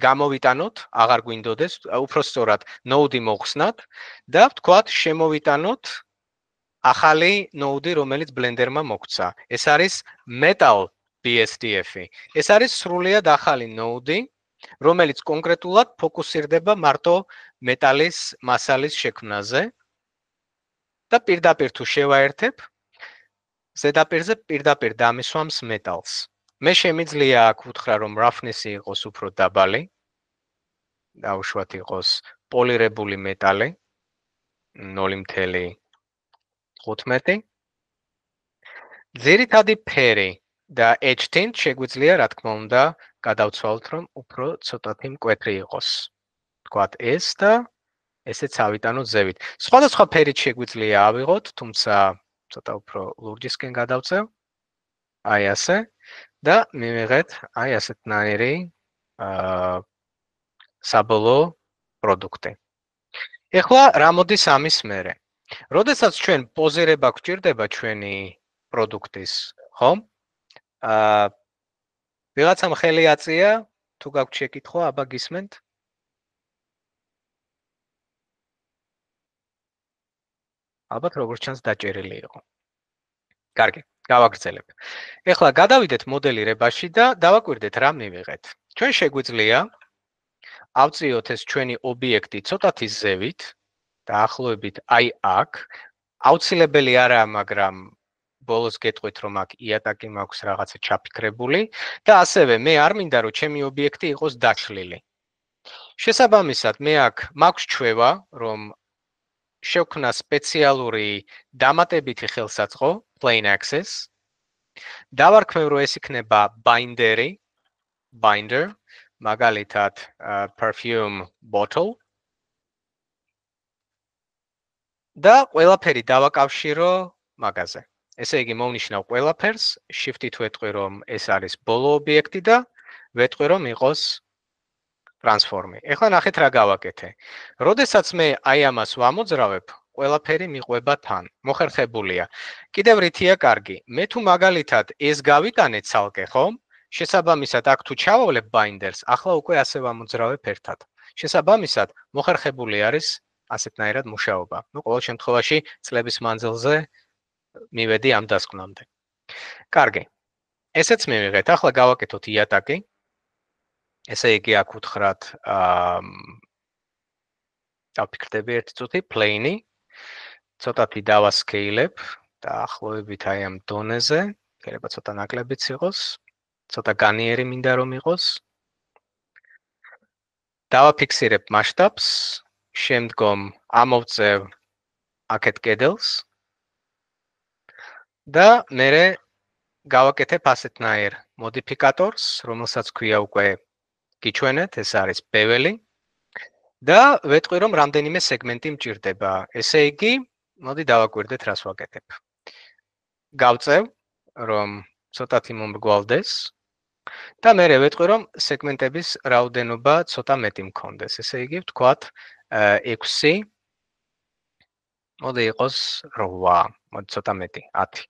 [SPEAKER 1] გამოვიტანოთ, აღარ გვინდოდეს, უფრო სწორად, node-ი მოხსნათ და ვთქვათ, შემოვიტანოთ ახალი node-ი, რომელიც Blender-მა მოგვცა. ეს არის Metal BSDF-ი. ეს არის სრულიად ახალი node-ი, რომელიც კონკრეტულად ფოკუსირდება მარტო მეტალის მასალის შექმნაზე და პირდაპირ თუ შევაერთებ, ზედაპირზე პირდაპირ დამისვამს მეტალს. მე შემიძლია აქ ვუთხრა, რომ roughness-ი იყოს უფრო დაბალი, დაუშვათ იყოს პოლირებული მეტალი 0.15. ძირითადი ფერი და edge tint შეგვიძლია, რა თქმა უნდა, გადავცვალოთ, რომ უფრო ცოტათი მკვეთრი იყოს. თქვათ ეს და ესეც ავიტანოთ ზევით. სხვადასხვა ფერით შეგვიძლია ავიღოთ, თუმცა ცოტა უფრო ლურჯისკენ გადავწევ. აი ასე და მივიღეთ აი ასეთნაირი საბოლოო პროდუქტი. ეხლა რა მოდის ამის მერე? როდესაც ჩვენ პოზირება გვჭირდება ჩვენი პროდუქტის, ხო? ვიღაცამ ხელი აწია, თუ გაქვთ შეკითხვა, აბა გისმენთ? ალბათ როგორც ჩანს დაჭერილი იყო. კარგი, გავაგრძელებ. ეხლა გადავიდეთ მოდელირებაში და დავაკვირდეთ რა მივიღეთ. ჩვენ შეგვიძლია ავწიოთ ეს ჩვენი ობიექტი ცოტათი ზევით, დაახლოებით აი აქ. აუცილებელი არაა, მაგრამ ბოლოს გეტყვით, რომ აქ იატაკი მაქვს რაღაცა ჩაფიქრებული და ასევე მე არ მინდა, რომ ჩემი ობიექტი იყოს დაშლილი. შესაბამისად, მე აქ მაქვს ჩვევა, რომ შევქმნა სპეციალური დამატებითი ხელსაწყო, plane axis. დავარქმევ, რომ ეს იქნება binder, მაგალითად perfume bottle. და ყველაფერი დავაკავშირო მაგაზე. ესე იგი, მოვნიშნავ ყველაფერს, shift-ით ვეტყვი, რომ ეს არის ბოლო ობიექტი და ვეტყვი, რომ იყოს ტრანსფორმი. ეხლა ნახეთ რა გავაკეთე. როდესაც მე აი ამას ვამოძრავებ, ყველაფერი მიყვება თან. მოხერხებულია. კიდევ რითია კარგი. მე თუ მაგალითად ეს გავიტანე ცალკე, ხო? შესაბამისად, აქ თუ ჩავავლებ binders, ახლა უკვე ასე ვამოძრავებ ერთად. შესაბამისად, მოხერხებული არის ასეთნაირად მუშაობა. ნუ ყოველ შემთხვევაში წლების მანძილზე მივედი ამ დასკვნამდე. კარგი. ესეც მივიღეთ. ახლა გავაკეთოთ იატაკი. ესე იგი, აქ უთხრათ, დავფიქრდები ერთი წუთი, plane-ი. ცოტათი დავასკეილებ, დაახლოებით აი ამ დონეზე, შეიძლება ცოტა ნაკლებიც იყოს, ცოტა განიერი მინდა რომ იყოს. დავაფიქსირებ მასშტაბს, შემდგომ ამოვწევ აქეთ კედელს და მერე გავაკეთებ ასეთნაირ მოდიფიკატორს, რომელსაც ქვია უკვე გიჩვენეთ, ეს არის ბეველი და ვეტყვი რომ რამდენიმე სეგმენტი მჭირდება. ესე იგი, მოდი დავაკვირდეთ რას ვაკეთებ. გავწევ რომ ცოტათი მომრგვალდეს და მერე ვეტყვი რომ სეგმენტების რაოდენობა ცოტა მეტი მქონდეს. ესე იგი, ვთქვათ 6 მოდი იყოს 8, მოდი ცოტა მეტი 10.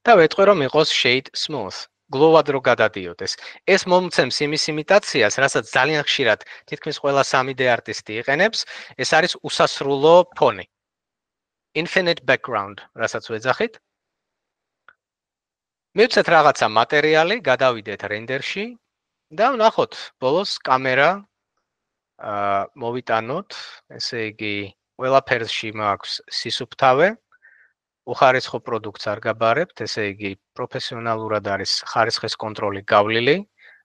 [SPEAKER 1] და ვეტყვი რომ იყოს shade smooth, გლოვად რო გადადიოდეს. ეს მომცემს იმის იმიტაციას, რასაც ძალიან ხშირად თითქმის ყველა 3D არტისტი იყენებს, ეს არის უსასრულო ფონი. Infinite background, რასაც ვეძახით. მივცეთ რაღაცა მატერიალი, გადავიდეთ რენდერში და ვნახოთ, ბოლოს კამერა მოვიტანოთ, ესე იგი, ყველაფერში მაქვს სისუფთავე. უხარისხო პროდუქტს არ გაბარებთ, ესე იგი, პროფესიონალურად არის ხარისხის კონტროლი გავლილი,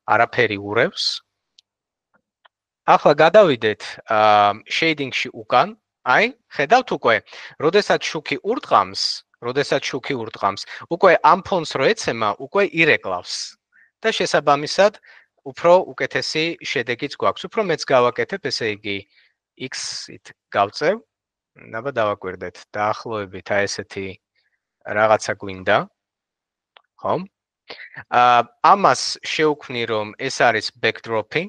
[SPEAKER 1] არაფერი ურევს. ახლა გადავიდეთ shading-ში უკან. აი, ხედავთ უკვე, როდესაც შუქი ურტყამს, უკვე ამ ფონს რო ეცემა, უკვე ირეკლავს. და შესაბამისად, უფრო უკეთესი შედეგიც გვაქვს. უფრო მეც გავაკეთებ, ესე იგი, X-ით გავწევ. აბა დავაკვირდეთ, დაახლოებით აი ესეთი რაღაცა გვინდა. ხო? ამას შევქმნი რომ ეს არის backdrop-ი.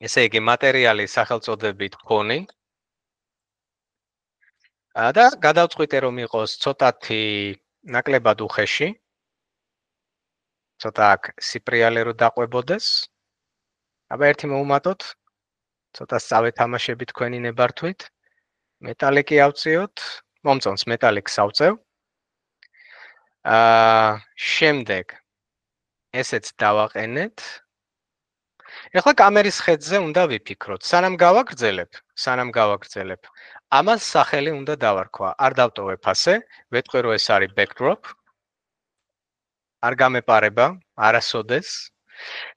[SPEAKER 1] ესე იგი, მატერიალი სახელწოდებით ფონი. და გადავწყვიტე რომ იყოს ცოტათი ნაკლებად უხეში. ცოტა აქ სიპრიალე რო დაყვებოდეს. აბა ერთი მოუმატოთ. ცოტა სწავეთამაშები თქვენი ნებართვით. მეტალიკი ავწიოთ, მომწონს მეტალიკს ავწევ. შემდეგ ესეც დავაყენეთ. ეხლა კამერის ხედზე უნდა ვიფიქროთ, სანამ გავაგრძელებ. ამას სახელი უნდა დავარქვა. არ დავტოვებ ასე, ვეტყვი რომ ეს არის backdrop. არ გამეპარება, არასოდეს.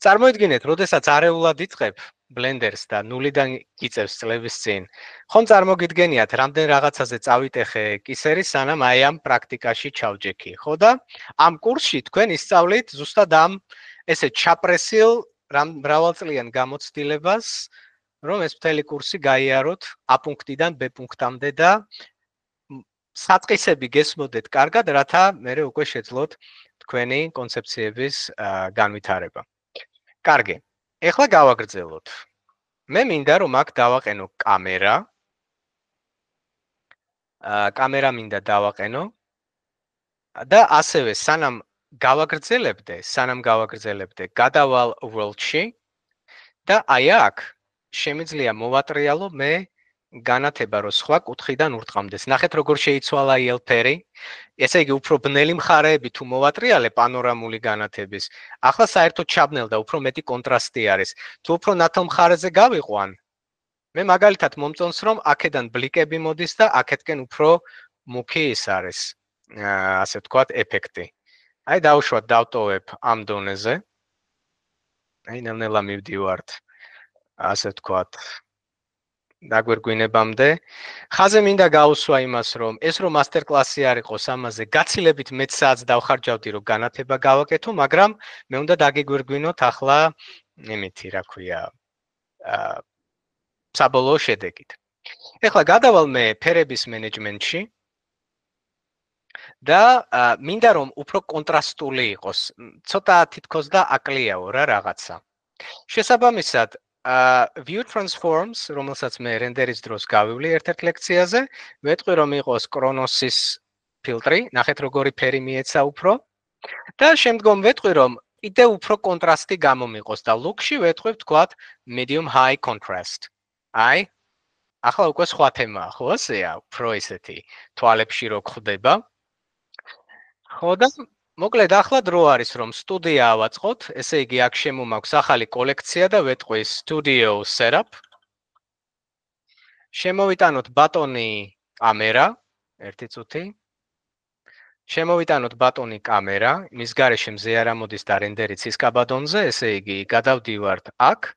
[SPEAKER 1] წარმოიდგინეთ, როდესაც არეულად იწყებ Blender-ს და ნულიდან გიწევს წლების წინ. ხომ წარმოგიდგენიათ, რამდენ რაღაცაზე წავიტეხე კისერი, სანამ აი ამ პრაქტიკაში ჩავჯექი, ხო და ამ კურსში თქვენ ისწავლით ზუსტად ამ ესე ჩაპრესილ მრავალწლიან გამოცდილებას, რომ ეს მთელი კურსი გაიაროთ A პუნქტიდან B პუნქტამდე და საწყისები გესმოდეთ კარგად, რათა მერე უკვე შეძლოთ თქვენი კონცეფციების განვითარება. კარგი. ეხლა გავაგრძელოთ. მე მინდა რომ აქ დავაყენო კამერა. კამერა მინდა დავაყენო და ასევე სანამ გავაგრძელებდე, გადავალ world-ში და აი აქ შემიძლია მოვატრიალო მე განათება რომ სხვა კუთხიდან ურტყამდეს. ნახეთ როგორ შეიცვალა იელფერი. ესე იგი უფრო ბნელი მხარეები თუ მოვატრიალე პანორამული განათების. ახლა საერთოდ ჩაბნელდა, უფრო მეტი კონტრასტი არის. თუ უფრო ნათელ მხარეზე გავიყვან, მე მაგალითად მომწონს რომ აქედან ბლიკები მოდის და აქეთკენ უფრო მუქი ის არის. ასე ვთქვათ, ეფექტი. აი დავუშვათ, დავტოვებ ამ დონეზე. აი ნელ-ნელა მივდივართ. ასე ვთქვათ, დაგვირგვინებამდე. ხაზე მინდა გაუსვა იმას, რომ ეს რომ მასტერკლასი არ იყოს ამაზე, გაცილებით მეც საათს დავხარჯავდი, რომ განათება გავაკეთო, მაგრამ მე უნდა დაგიგვირგვინოთ ახლა იმითი, რა ქვია, საბოლოო შედეგით. ეხლა გადავალ მე ფერების მენეჯმენტში და მინდა რომ უფრო კონტრასტული იყოს. ცოტა თითქოს და აკლიაო რა რაღაცა. შესაბამისად, view transforms, რომელსაც მე რენდერის დროს გავივლი ერთ-ერთ ლექციაზე, ვეტყვი რომ იყოს კრონოსის ფილტრი, ნახეთ როგორი ფერი მიეცა უფრო და შემდგომ ვეტყვი რომ კიდევ უფრო კონტრასტი გამომიყოს და look-ში ვეტყვი ვთქვათ medium high contrast. აი, ახლა უკვე სხვა თემაა, ხო ასეა, უფრო ისეთი თვალებში რო გხვდება. ხო და მოკლედ ახლა დრო არის რომ სტუდია ავაწყოთ, ესე იგი აქ შემომაქვს ახალი კოლექცია და ვეტყვი studio setup. შემოვიტანოთ ბატონი კამერა, ერთი წუთი. შემოვიტანოთ ბატონი კამერა, მის გარეშე მზე არ ამოდის და რენდერიც ის კაბადონზე, ესე იგი, გადავდივართ აქ.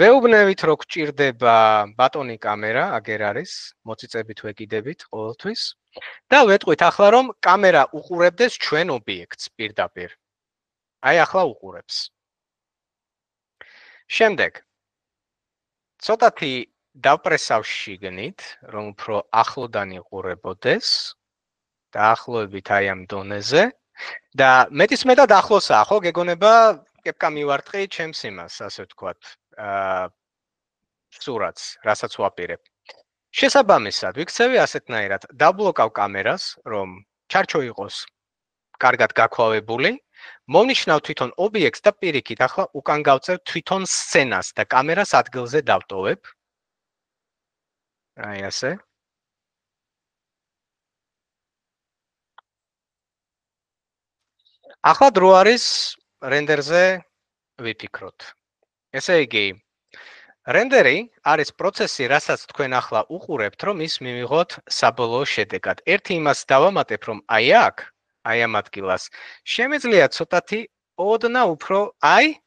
[SPEAKER 1] ვეუბნებით, რომ გჭირდება ბატონი კამერა, აგერ არის, მოწიწებით ვეკიდებით ყოველთვის. და ვეტყვით ახლა, რომ კამერა უყურებდეს ჩვენ ობიექტს პირდაპირ. აი ახლა უყურებს. შემდეგ ცოტათი დავპრესავ შიგნით, რომ უფრო ახლოდან იყურებოდეს. დაახლოებით აი ამ დონეზე და მეტისმეტად ახლოსაა, ხო, გეგონება კეპკა მივარტყი ჩემს იმას, ასე ვთქვათ, სურათს, რასაც ვაპირებ. შესაბამისად, ვიქცევი ასეთნაირად, დაბლოკავ კამერას, რომ ჩარჩო იყოს კარგად გაქვალებული, მოვნიშნავ თვითონ ობიექტს და პირიქით ახლა უკან გავწევ თვითონ სცენას და კამერას ადგილზე დავტოვებ. აი ასე. ახლა დრო არის რენდერზე ვიფიქროთ. ესე იგი, რენდერი არის პროცესი, რასაც თქვენ ახლა უყურებთ, რომ ის მივიღოთ საბოლოო შედეგად. ერთი იმას დავამატებ, რომ აი აქ, აი ამ ადგილას, შემეძლია ცოტათი ოდნა უფრო აი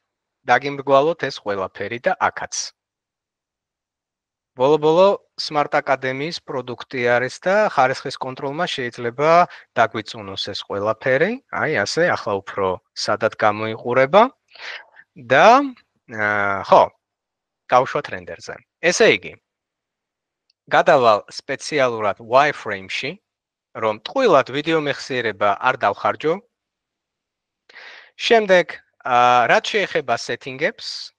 [SPEAKER 1] დაგიმრგვალოთ ეს ყველაფერი და აქაც. ბოლო-ბოლო Smart Academy-ის პროდუქტი არის და ხარისხის კონტროლმა შეიძლება დაგვიწუნოს ეს ყველაფერი. აი ასე, ახლა უფრო სადად გამოიყურება და ხო, გავშვათ რენდერზე. ესე იგი, გადავალ სპეციალურად wireframe-ში, რომ ტყუილად ვიდეო მეხსიერება არ დავხარჯო. შემდეგ, რაც შეეხება setting-ებს,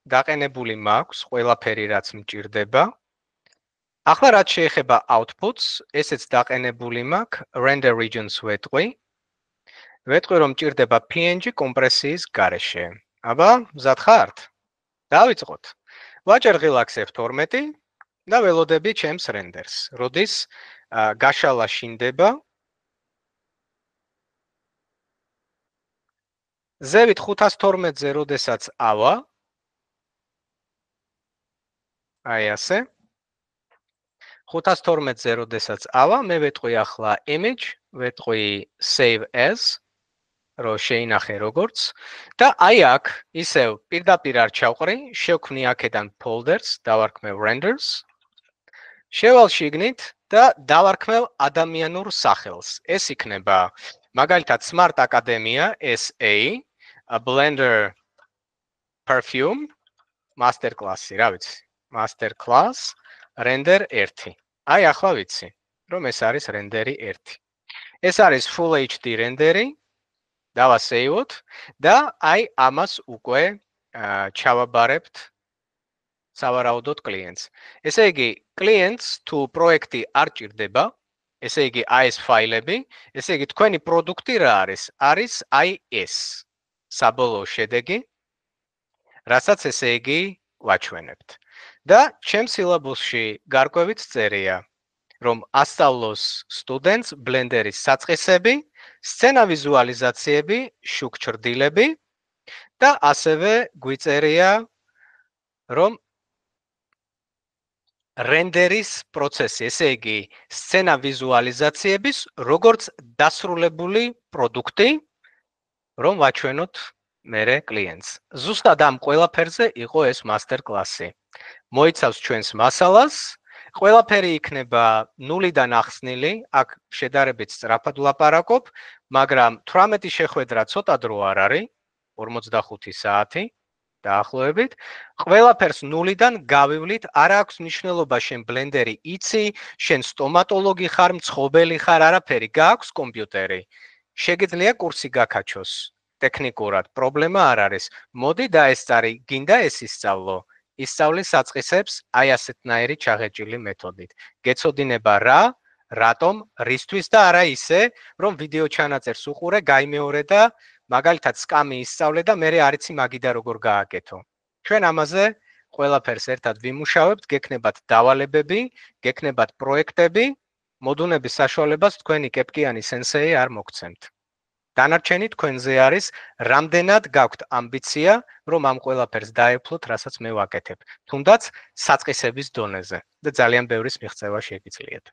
[SPEAKER 1] დაყენებული მაქვს ყველაფერი, რაც მჭირდება. ახლა რაც შეეხება outputs, ესეც დაყენებული მაქვს, render regions ვეტყვი. ვეტყვი, რომ მჭირდება PNG კომპრესიის გარეშე. აბა, მზად ხართ? დავიწყოთ. ვაჭერ ღილაკს F12 და ველოდები ჩემს რენდერს. როდის გაშალა შინდება. ზევით 512-ზე როდესაც ავა. აი ასე. 512-ზე როდესაც ავა, მე ვეტყვი ახლა image, ვეტყვი save as, რომ შეინახე როგორც და აი აქ ისევ პირდაპირ არ ჩავყრი, შევქმნი აქედან folders, დავარქმევ renders, შევალ შიგნით და დავარქმევ ადამიანურ სახელს. ეს იქნება მაგალითად Smart Academia SA Blender Perfume Master Class-ი, რა ვიცი, Master Class Render 1. აი ახლა ვიცი, რომ ეს არის რენდერი 1. ეს არის Full HD რენდერი. დავასეივოთ და აი ამას უკვე ჩავაბარებთ სავარაუდოდ კლიენტს. ესე იგი, კლიენტს თუ პროექტი არ ჭირდება, ესე იგი, აი ეს ფაილები, ესე იგი, თქვენი პროდუქტი რა არის? არის აი ეს საბოლოო შედეგი, რასაც ესე იგი ვაჩვენებთ. და ჩემს სილაბუსში გარკვევით წერია, რომ ასწავლოს სტუდენტს ბლენდერის საწყისები, სცენა ვიზუალიზაციები, შუქჭრდილები და ასევე გვიწერია, რომ რენდერის პროცესი, ესე იგი, სცენა ვიზუალიზაციების როგორც დასრულებული პროდუქტი, რომ ვაჩვენოთ მერე კლიენტს. ზუსტად ამ ყველაფერზე იყო ეს master class-ი. მოიცავს ჩვენს მასალას, ყველაფერი იქნება ნულიდან ახსნილი, აქ შედარებით სწრაფად ვლაპარაკობ, მაგრამ 18 შეხვედრა ცოტა დრო არ არის, 45 საათი დაახლოებით. ყველაფერს ნულიდან გავივლით, არ აქვს მნიშვნელობა შენ ბლენდერი იცი, შენ სტომატოლოგი ხარ, მცხოველი ხარ, არაფერი, გააქვს კომპიუტერი. შეგიძლია კურსი გაკაჩოს. ტექნიკურად პრობლემა არ არის. მოდი და ეს წარი, გინდა ეს ისწავლო. ისწავლის საწყისებს აი ასეთნაირი ჩაღეჭილი მეთოდით. გეცოდინება რა, რატომ, რისთვის და არა ისე, რომ ვიდეო ჩანაწერს უყურე, გაიმეორე და მაგალითად სკამი ისწავლე და მე არიცი მაგიდა როგორ გააკეთო. ჩვენ ამაზე ყველაფერს ერთად ვიმუშავებთ, გექნებათ დავალებები, გექნებათ პროექტები, მოდუნების საშუალებას თქვენი კეპკიანი სენსეი არ მოგცემთ. დანარჩენი თქვენზე არის, რამდენად გაქვთ ამბიცია, რომ ამ ყველაფერს დაეფლოთ, რასაც მე ვაკეთებ. თუნდაც საწყისების დონეზე და ძალიან ბევრის მიღწევა შეგიძლიათ.